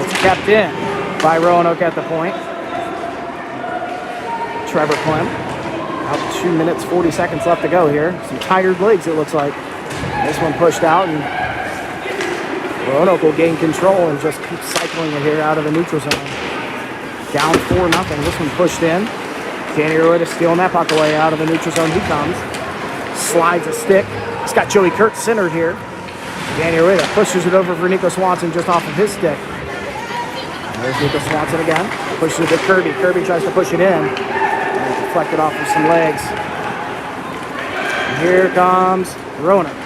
It's kept in by Roanoke at the point. Trevor Clem. About 2 minutes, 40 seconds left to go here. Some tired legs, it looks like. This one pushed out, and Roanoke will gain control and just keep cycling it here out of the neutral zone. Down 4-0. This one pushed in. Danny Rueda stealing that puck away out of the neutral zone. He comes. Slides a stick. He's got Joey Kurtz centered here. Danny Rueda pushes it over for Nico Swanson just off of his stick. There's Nico Swanson again. Pushes it to Kirby. Kirby tries to push it in. And deflected off with some legs. And here comes Roanoke.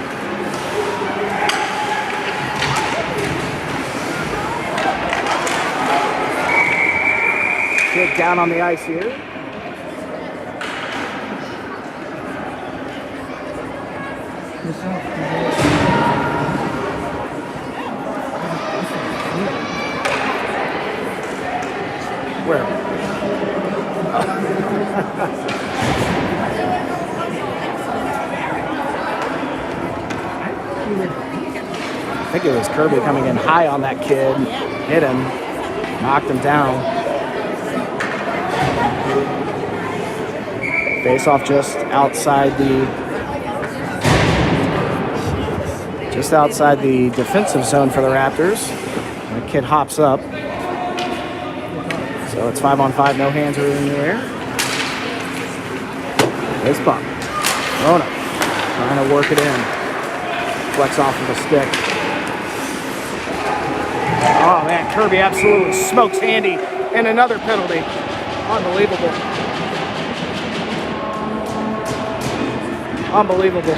Kid down on the ice here. Where? I think it was Kirby coming in high on that kid, hit him, knocked him down. Face off just outside the defensive zone for the Raptors. And the kid hops up. So it's 5-on-5, no hands are in the air. This puck. Roanoke trying to work it in. Flex off of the stick. Oh man, Kirby absolutely smokes Handy in another penalty. Unbelievable. Unbelievable.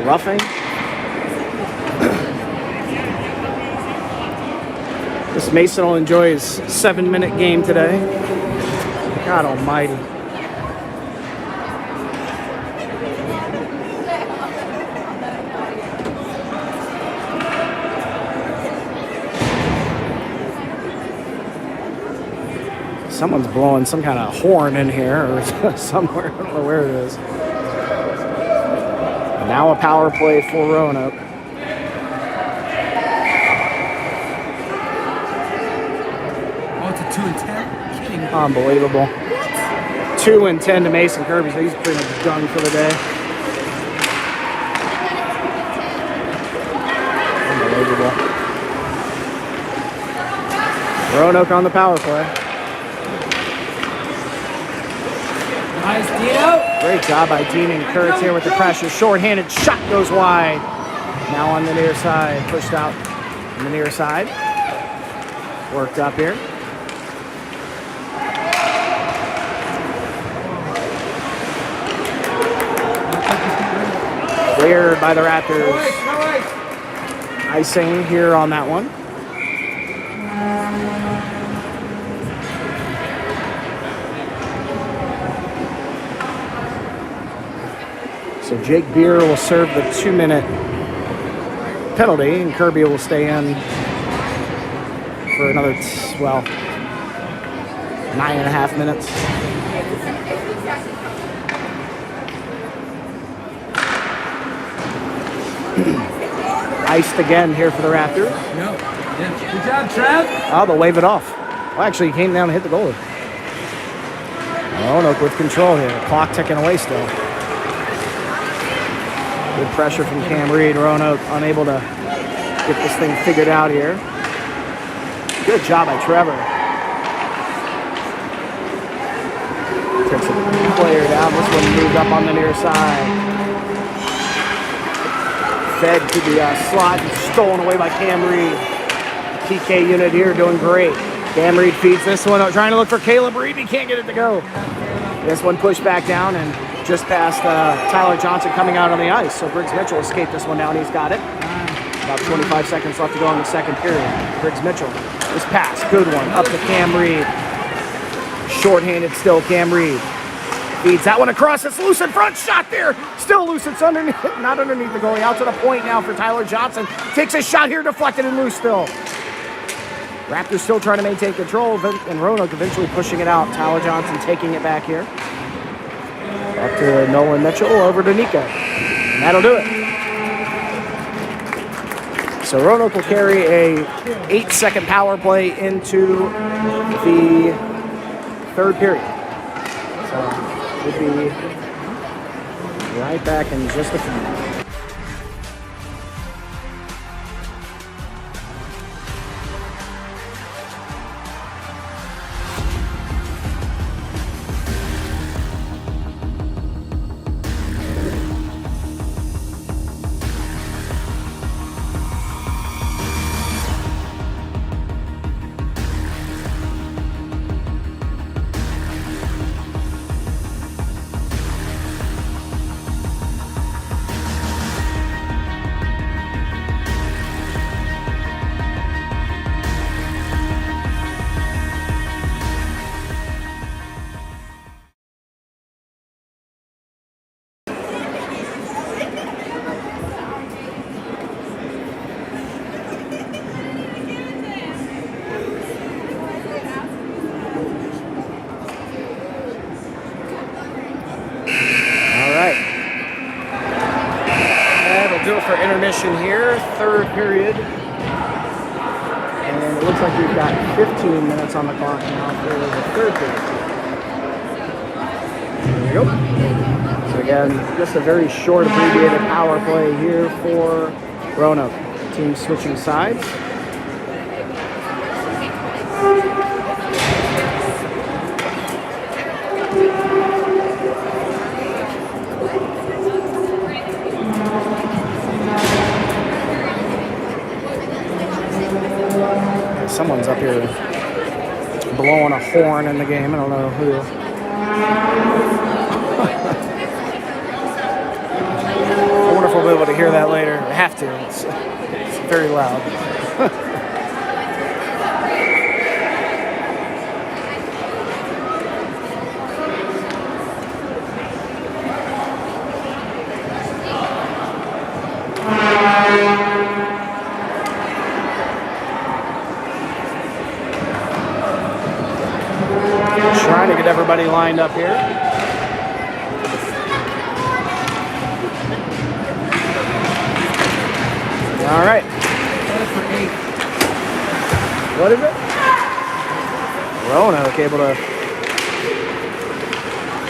Roughing. This Mason will enjoy his 7-minute game today. God almighty. Someone's blowing some kind of horn in here or somewhere. I don't know where it is. And now a power play for Roanoke. Oh, it's a 2-10? Kidding me. Unbelievable. 2-10 to Mason Kirby, so he's pretty much done for the day. Unbelievable. Roanoke on the power play. Nice, Dino. Great job by Dean and Kurtz here with the pressure. Short-handed shot goes wide. Now on the near side, pushed out on the near side. Worked up here. Cleared by the Raptors. Icing here on that one. So Jake Beer will serve the 2-minute penalty, and Kirby will stay in for another, 9.5 minutes. Iced again here for the Raptors. No. Yeah. Good job, Trev. Oh, they'll wave it off. Well, actually, he came down and hit the goalie. Roanoke with control here. Clock ticking away still. Good pressure from Cam Reed. Roanoke unable to get this thing figured out here. Good job by Trevor. Takes a player down. This one moved up on the near side. Fed to the slot and stolen away by Cam Reed. PK unit here doing great. Cam Reed feeds this one out, trying to look for Caleb Reed. He can't get it to go. This one pushed back down and just past Tyler Johnson coming out on the ice. So Briggs Mitchell escaped this one down. He's got it. About 25 seconds left to go in the second period. Briggs Mitchell. This pass, good one. Up to Cam Reed. Short-handed still, Cam Reed. Feeds that one across. It's loose in front. Shot there. Still loose. It's underneath, not underneath the goalie. Out to the point now for Tyler Johnson. Takes a shot here, deflected and loose still. Raptors still trying to maintain control, and Roanoke eventually pushing it out. Tyler Johnson taking it back here. Up to Nolan Mitchell, over to Nico. And that'll do it. So Roanoke will carry a 8-second power play into the third period. So we'll be right back in just a few minutes. intermission here, third period. And it looks like we've got 15 minutes on the clock now for the third period. There we go. So again, just a very short abbreviated power play here for Roanoke. Team switching sides. Someone's up here blowing a horn in the game. I don't know who. I wonder if we'll be able to hear that later. I have to. It's very loud. Trying to get everybody lined up here. All right. What is it? Roanoke able to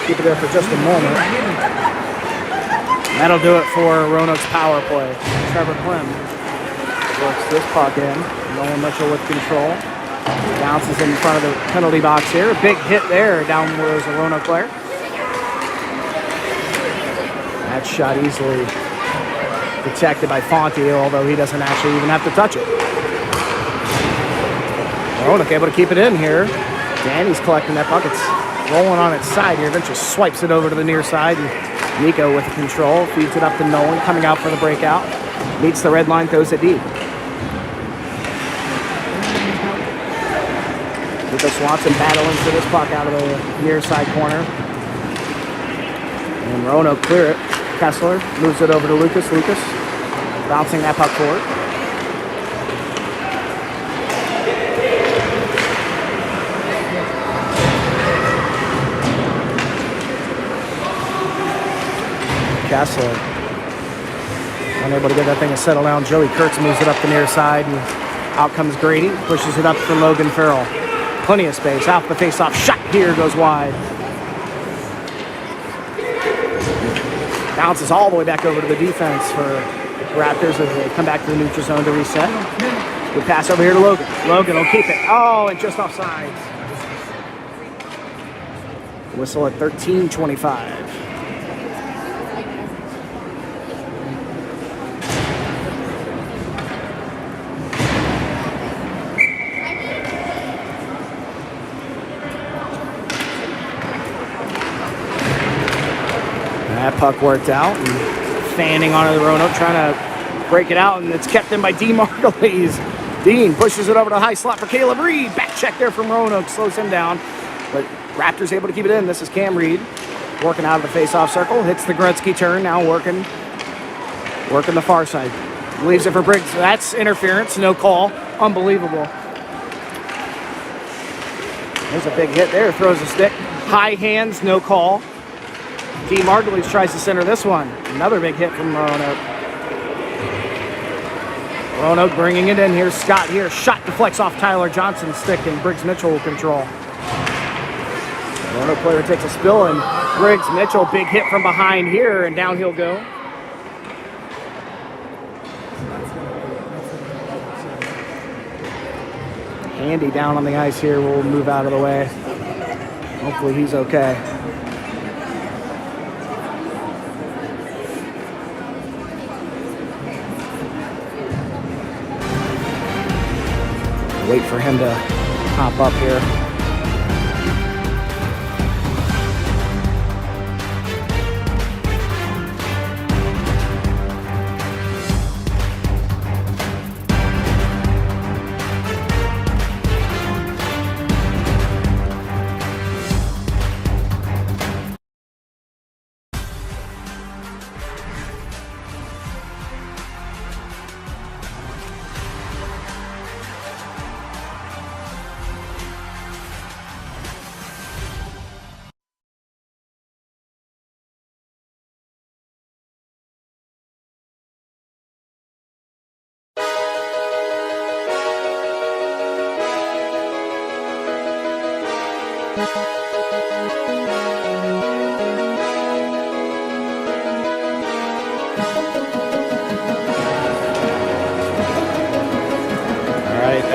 keep it there for just a moment. That'll do it for Roanoke's power play. Trevor Clem works this puck in. Nolan Mitchell with control. Bounces in front of the penalty box here. A big hit there down where there's a Roanoke player. That shot easily detected by Fonte, although he doesn't actually even have to touch it. Roanoke able to keep it in here. Danny's collecting that puck. It's rolling on its side here. Eventually swipes it over to the near side. And Nico with control. Feeds it up to Nolan, coming out for the breakout. Meets the red line, throws it deep. Nico Swanson battling for this puck out of the near side corner. And Roanoke clear it. Kessler moves it over to Lucas. Lucas bouncing that puck forward. Kessler unable to get that thing to settle down. Joey Kurtz moves it up the near side, and out comes Grady. Pushes it up for Logan Farrell. Plenty of space. Out the face-off shot here goes wide. Bounces all the way back over to the defense for Raptors as they come back to the neutral zone to reset. Good pass over here to Logan. Logan will keep it. Oh, and just offside. Whistle at 13:25. That puck worked out, and fanning onto the Roanoke, trying to break it out, and it's kept in by Dean Margulies. Dean pushes it over to the high slot for Caleb Reed. Back check there from Roanoke, slows him down, but Raptors able to keep it in. This is Cam Reed working out of the face-off circle, hits the Gretzky turn, now working the far side. Leaves it for Briggs. That's interference, no call. Unbelievable. There's a big hit there, throws a stick. High hands, no call. T. Margulies tries to center this one. Another big hit from Roanoke. Roanoke bringing it in here. Scott here. Shot deflects off Tyler Johnson's stick, and Briggs Mitchell will control. Roanoke player takes a spill, and Briggs Mitchell, big hit from behind here, and down he'll go. Andy down on the ice here. We'll move out of the way. Hopefully he's okay. Wait for him to hop up here.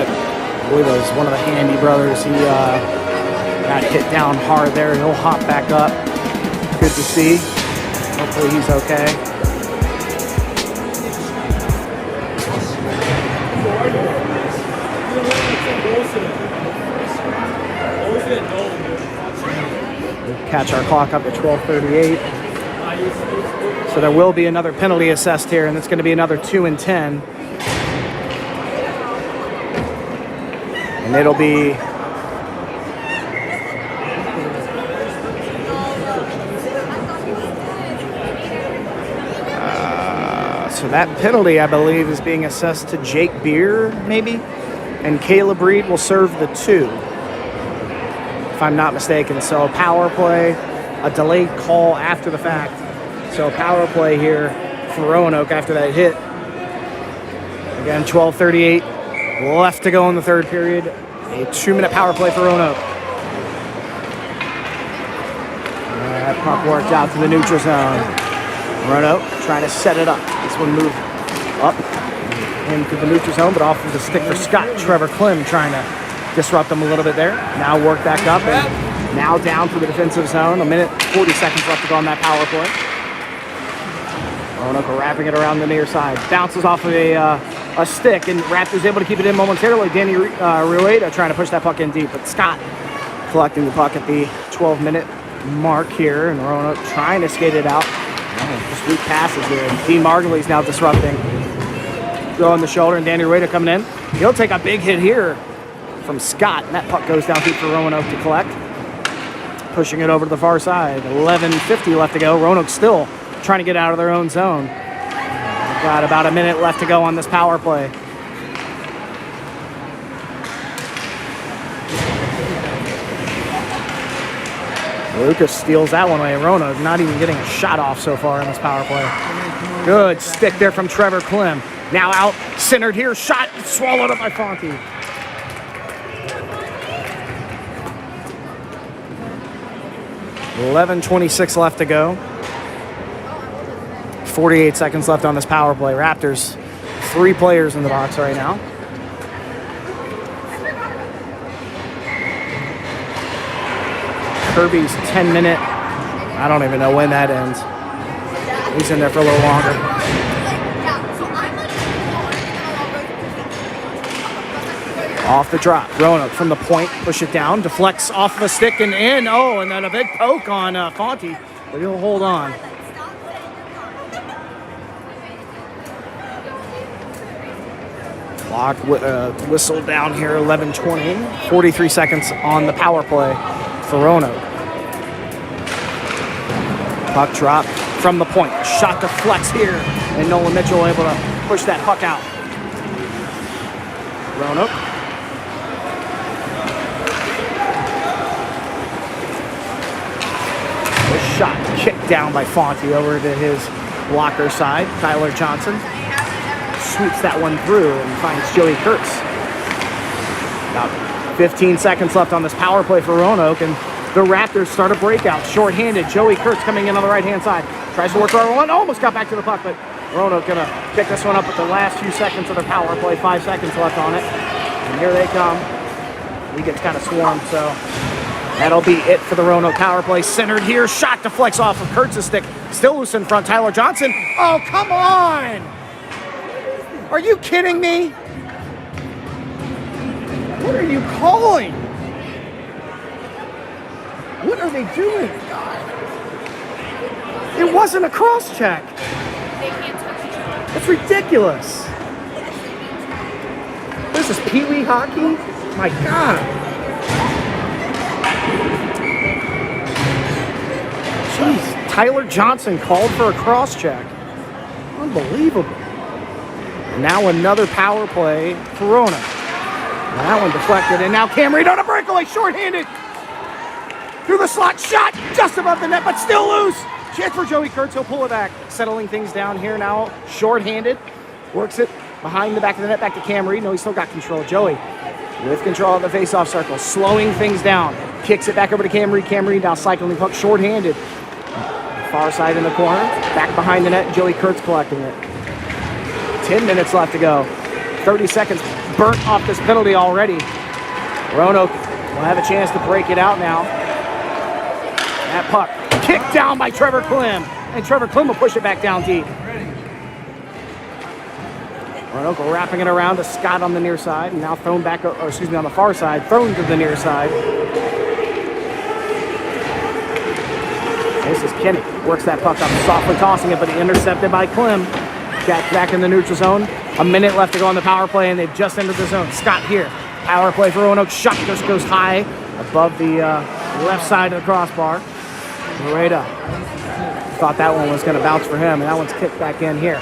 I believe it was one of the Handy brothers. He got hit down hard there. He'll hop back up. Good to see. Hopefully he's okay. We'll catch our clock up to 12:38. So there will be another penalty assessed here, and it's going to be another 2 and 10. And it'll be so that penalty, I believe, is being assessed to Jake Beer, maybe, and Caleb Reed will serve the 2, if I'm not mistaken. So power play, a delayed call after the fact. So power play here for Roanoke after that hit. Again, 12:38. Left to go in the third period. A 2-minute power play for Roanoke. That puck worked out to the neutral zone. Roanoke trying to set it up. This one moved up into the neutral zone, but off of the stick for Scott. Trevor Klim trying to disrupt them a little bit there. Now work back up and now down for the defensive zone. 1:40 left to go on that power play. Roanoke wrapping it around the near side. Bounces off of a stick, and Raptors able to keep it in momentarily. Danny Rueda trying to push that puck in deep, but Scott collecting the puck at the 12-minute mark here, and Roanoke trying to skate it out. Just weak passes here. Dean Margulies now disrupting. Throwing the shoulder, and Danny Rueda coming in. He'll take a big hit here from Scott, and that puck goes down deep for Roanoke to collect. Pushing it over to the far side. 11:50 left to go. Roanoke still trying to get out of their own zone. Got about a minute left to go on this power play. Lucas steals that one away. Roanoke not even getting a shot off so far in this power play. Good stick there from Trevor Klim. Now out centered here. Shot swallowed up by Fonte. $11:26 left to go. 48 seconds left on this power play. Raptors, 3 players in the box right now. Kirby's 10-minute. I don't even know when that ends. He's in there for a little longer. Off the drop. Roanoke from the point. Push it down. Deflects off of a stick and in. Oh, and then a big poke on Fonte. But he'll hold on. Clock whistle down here, 11:20. 43 seconds on the power play for Roanoke. Puck drop from the point. Shot deflects here, and Nolan Mitchell able to push that puck out. Roanoke. A shot kicked down by Fonte over to his blocker side. Tyler Johnson sweeps that one through and finds Joey Kurtz. About 15 seconds left on this power play for Roanoke, and the Raptors start a breakout. Short-handed, Joey Kurtz coming in on the right-hand side. Tries to work over one, almost got back to the puck, but Roanoke gonna pick this one up with the last few seconds of their power play. 5 seconds left on it. And here they come. He gets kind of swarmed, so that'll be it for the Roanoke power play. Centered here, shot deflects off of Kurtz's stick. Still loose in front, Tyler Johnson. Oh, come on! Are you kidding me? What are you calling? What are they doing? It wasn't a cross check. That's ridiculous. This is Pee Wee hockey? My God. Jeez, Tyler Johnson called for a cross check. Unbelievable. Now another power play for Roanoke. That one deflected, and now Cam Reed on a breakaway, short-handed. Through the slot, shot just above the net, but still loose. Chance for Joey Kurtz, he'll pull it back. Settling things down here now, short-handed. Works it behind the back of the net, back to Cam Reed. No, he's still got control. Joey with control of the face-off circle, slowing things down. Kicks it back over to Camry. Camry now cycling the puck shorthanded. Far side in the corner. Back behind the net. Joey Kurtz collecting it. 10 minutes left to go. 30 seconds burnt off this penalty already. Roanoke will have a chance to break it out now. That puck kicked down by Trevor Klim. And Trevor Klim will push it back down deep. Roanoke wrapping it around to Scott on the near side. And now thrown back, on the far side. Thrown to the near side. This is Kenny. Works that puck up, softly tossing it, but he intercepted by Klim. Back in the neutral zone. A minute left to go on the power play, and they've just entered the zone. Scott here. Power play for Roanoke. Shot just goes high above the left side of the crossbar. Moreta thought that one was going to bounce for him, and that one's kicked back in here.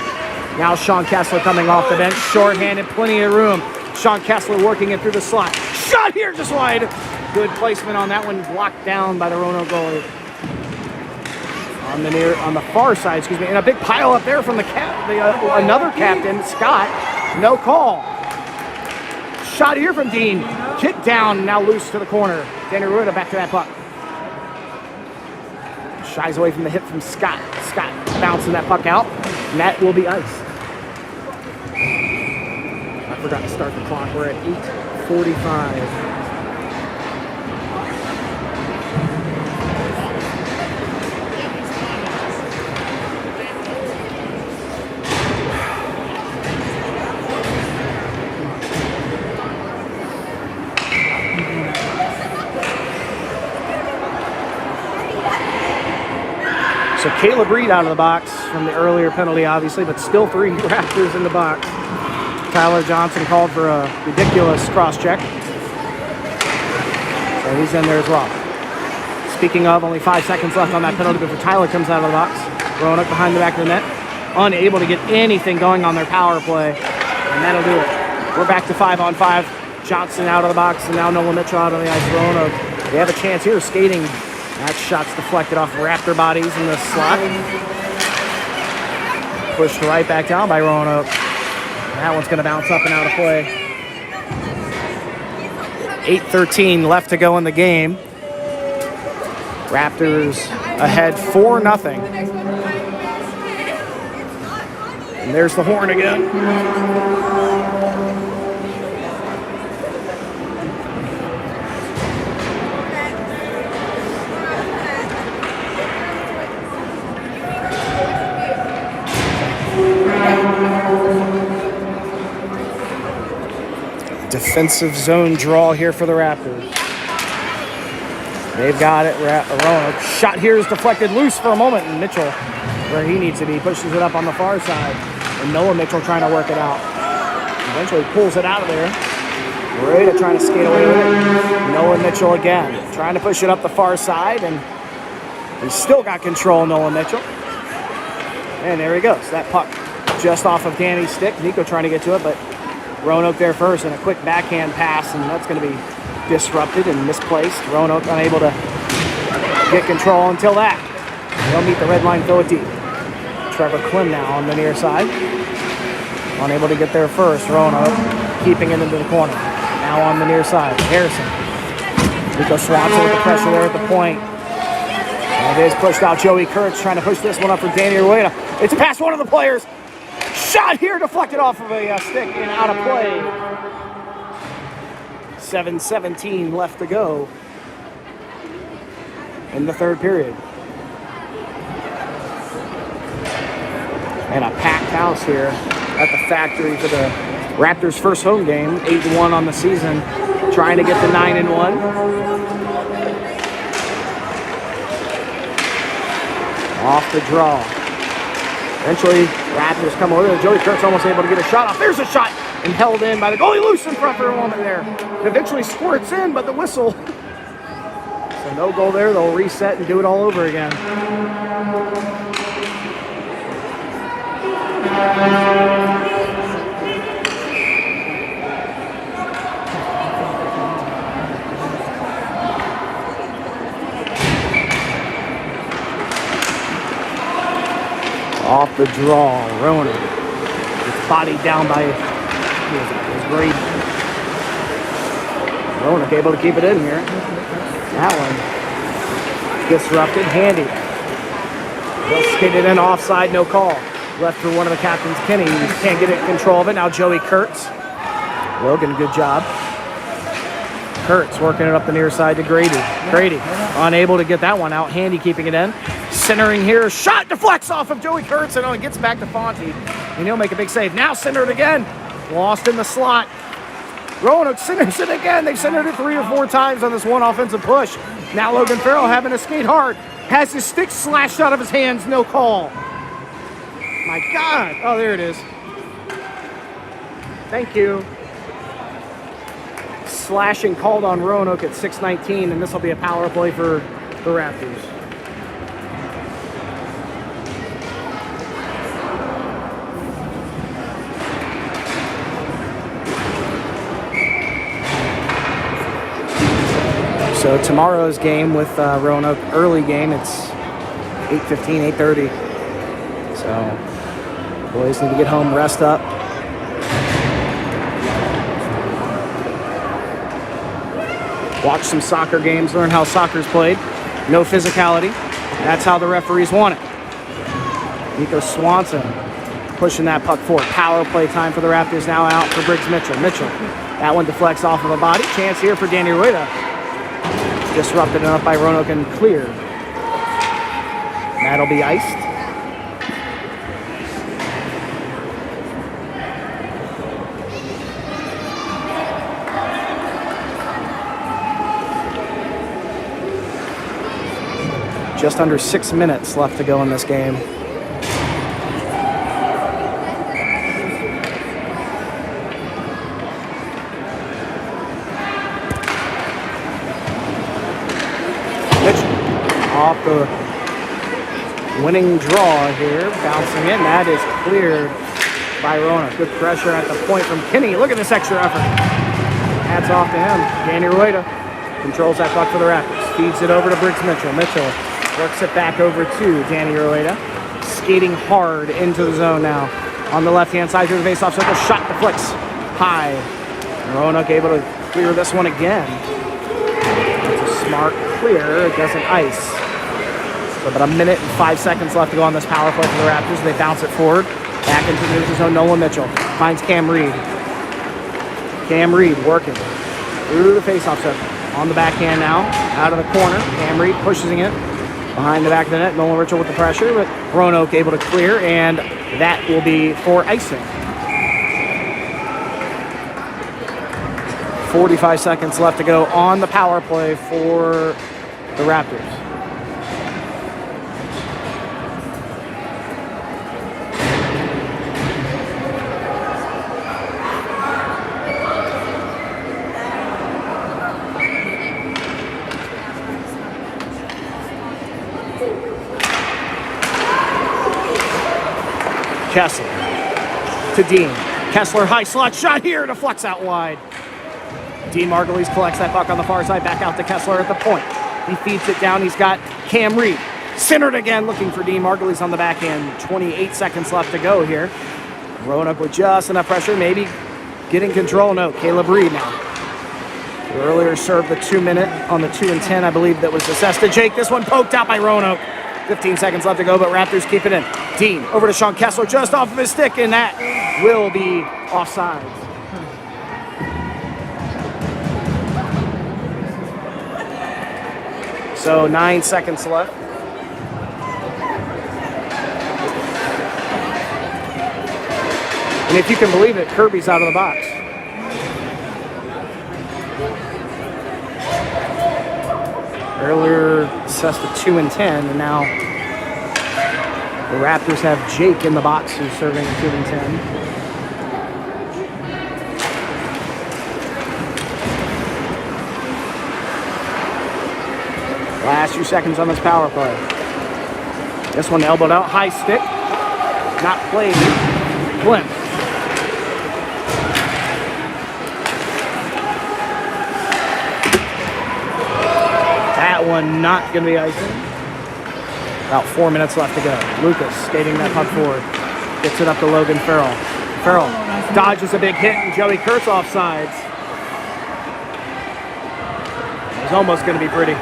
Now Sean Kessler coming off the bench. Short-handed, plenty of room. Sean Kessler working it through the slot. Shot here just wide. Good placement on that one. Blocked down by the Roanoke goalie. On the far side, and a big pile up there from another captain, Scott. No call. Shot here from Dean. Kick down, now loose to the corner. Danny Rueda back to that puck. Shies away from the hit from Scott. Scott bouncing that puck out, and that will be ice. I forgot to start the clock. We're at 8:45. So Caleb Reed out of the box from the earlier penalty, obviously, but still 3 Raptors in the box. Tyler Johnson called for a ridiculous cross-check. So he's in there as well. Speaking of, only 5 seconds left on that penalty before Tyler comes out of the box. Roanoke behind the back of the net. Unable to get anything going on their power play. And that'll do it. We're back to 5-on-5. Johnson out of the box, and now Nolan Mitchell out on the ice. Roanoke, they have a chance here skating. That shot's deflected off Raptor bodies in the slot. Pushed right back down by Roanoke. That one's going to bounce up and out of play. 8:13 left to go in the game. Raptors ahead 4-0. And there's the horn again. Defensive zone draw here for the Raptors. They've got it. Roanoke. Shot here is deflected loose for a moment, and Mitchell, where he needs to be, pushes it up on the far side. And Noah Mitchell trying to work it out. Eventually pulls it out of there. Moreta trying to skate away with it. Noah Mitchell again, trying to push it up the far side, and he's still got control, Noah Mitchell. And there he goes. That puck just off of Danny's stick. Nico trying to get to it, but Roanoke there first, and a quick backhand pass, and that's going to be disrupted and misplaced. Roanoke unable to get control until that. They'll meet the red line, throw it deep. Trevor Klim now on the near side. Unable to get there first. Roanoke keeping it into the corner. Now on the near side. Harrison. Nico Swanson with the pressure there at the point. And it is pushed out. Joey Kurtz trying to push this one up for Danny Rueda. It's past one of the players. Shot here, deflected off of a stick and out of play. 7:17 left to go in the third period. And a packed house here at the factory for the Raptors' first home game. 8-1 on the season, trying to get to 9-1. Off the draw. Eventually, Raptors come over there. Joey Kurtz almost able to get a shot off. There's a shot, and held in by the goalie, loose in front for a moment there. It eventually squirts in, but the whistle. So no goal there. They'll reset and do it all over again. Off the draw, Roanoke. It's bodied down by his great. Roanoke able to keep it in here. That one disrupted. Handy. They'll skate it in offside, no call. Left for one of the captains, Kenny. Can't get it in control of it. Now Joey Kurtz. Logan, good job. Kurtz working it up the near side to Grady. Grady unable to get that one out. Handy keeping it in. Centering here. Shot deflects off of Joey Kurtz and it gets back to Fonte. And he'll make a big save. Now centered again. Lost in the slot. Roanoke centers it again. They've centered it 3 or 4 times on this one offensive push. Now Logan Farrell having to skate hard. Has his stick slashed out of his hands. No call. My God. Oh, there it is. Thank you. Slashing called on Roanoke at 6:19, and this will be a power play for the Raptors. So tomorrow's game with Roanoke, early game, it's 8:15, 8:30. So boys need to get home, rest up. Watch some soccer games, learn how soccer's played. No physicality. That's how the referees want it. Nico Swanson pushing that puck forward. Power play time for the Raptors now out for Briggs Mitchell. Mitchell, that one deflects off of a body. Chance here for Danny Rueda. Disrupted enough by Roanoke and cleared. That'll be iced. Just under 6 minutes left to go in this game. Mitchell off the winning draw here, bouncing in. That is cleared by Roanoke. Good pressure at the point from Kinney. Look at this extra effort. Hats off to him. Danny Rueda controls that puck for the Raptors. Feeds it over to Briggs Mitchell. Mitchell works it back over to Danny Rueda. Skating hard into the zone now. On the left-hand side through the face-off circle. Shot deflects high. Roanoke able to clear this one again. It's a smart clear. It doesn't ice. So about 1 minute and 5 seconds left to go on this power play for the Raptors. They bounce it forward. Back into the neutral zone. Nolan Mitchell finds Cam Reed. Cam Reed working through the face-off circle. On the backhand now. Out of the corner. Cam Reed pushes it. Behind the back of the net, Nolan Mitchell with the pressure, but Roanoke able to clear, and that will be for icing. 45 seconds left to go on the power play for the Raptors. Kessler to Dean. Kessler high slot shot here, deflects out wide. Dean Margulies collects that puck on the far side, back out to Kessler at the point. He feeds it down, he's got Cam Reed. Centered again, looking for Dean Margulies on the backhand. 28 seconds left to go here. Roanoke with just enough pressure, maybe getting control. No, Caleb Reed now. Earlier served the 2 minute on the 2 and 10, I believe that was assessed to Jake. This one poked out by Roanoke. 15 seconds left to go, but Raptors keep it in. Dean over to Sean Kessler, just off of his stick, and that will be offside. So 9 seconds left. And if you can believe it, Kirby's out of the box. Earlier assessed a 2 and 10, and now the Raptors have Jake in the box who's serving a 2 and 10. Last few seconds on this power play. This one elbowed out, high stick, not played. Glimpse. That one not going to be icing. About 4 minutes left to go. Lucas skating that puck forward. Gets it up to Logan Farrell. Farrell dodges a big hit and Joey Kurtz offsides. It's almost going to be pretty. And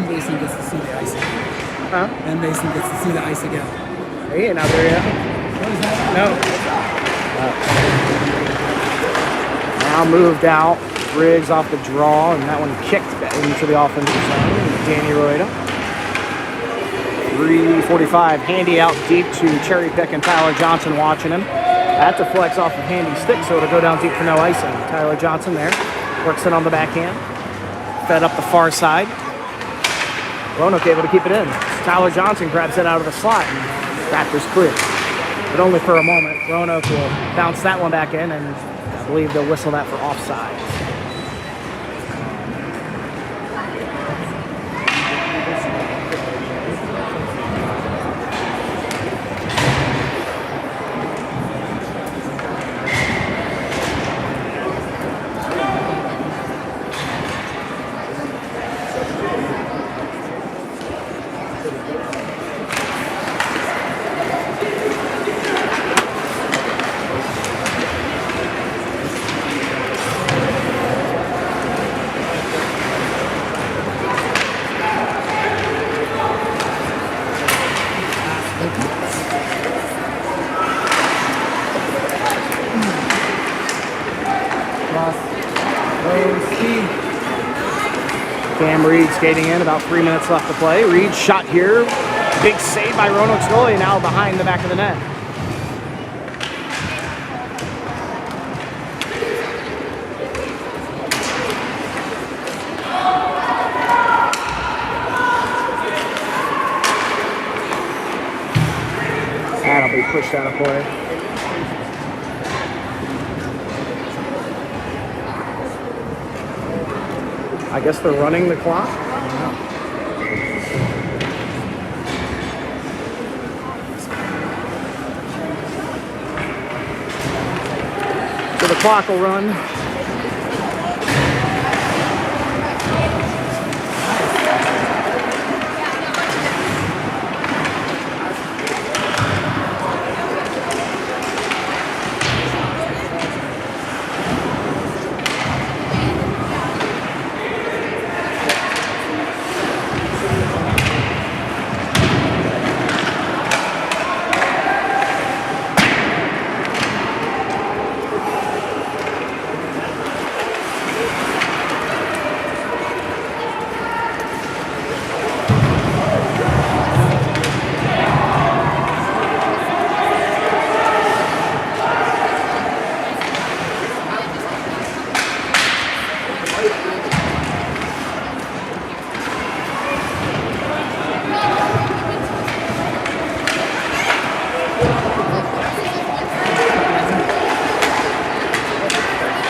Mason gets to see the ice again. Huh? And Mason gets to see the ice again. He ain't out there yet. What is that? No. Now moved out. Briggs off the draw, and that one kicked into the offensive zone. Danny Royda. 3:45. Handy out deep to Cherry Pick and Tyler Johnson watching him. That deflects off of Handy's stick, so it'll go down deep for no icing. Tyler Johnson there. Works it on the backhand. Fed up the far side. Roanoke able to keep it in. Tyler Johnson grabs it out of the slot, and Raptors clear. But only for a moment. Roanoke will bounce that one back in, and I believe they'll whistle that for offside. Cam Reed skating in, about 3 minutes left to play. Reed shot here. Big save by Roanoke's goalie, now behind the back of the net. That'll be pushed out of play. I guess they're running the clock. I don't know. So the clock will run.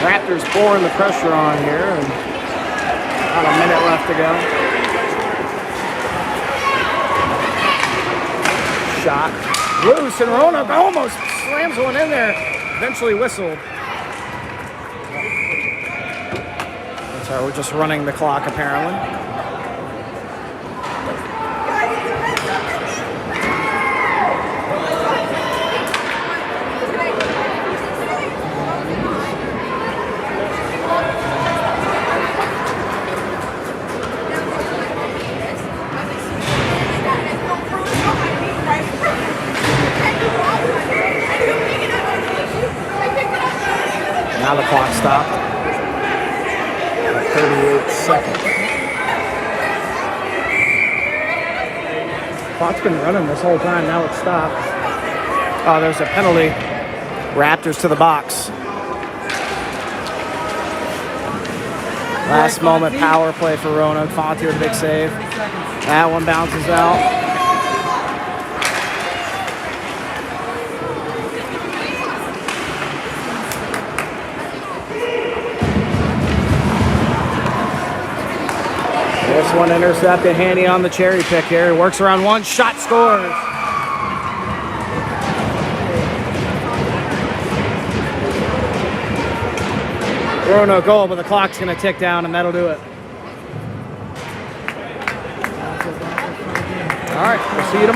Raptors pouring the pressure on here, and about a minute left to go. Shot loose, and Roanoke almost slams one in there. Eventually whistled. So we're just running the clock apparently. Now the clock stopped. 38 seconds. Clock's been running this whole time. Now it's stopped. Oh, there's a penalty. Raptors to the box. Last moment power play for Roanoke. Fonte with a big save. That one bounces out. This one intercepted, Handy on the cherry pick here. Works around one, shot, scores. Roanoke goal, but the clock's going to tick down, and that'll do it. All right, we'll see you tomorrow.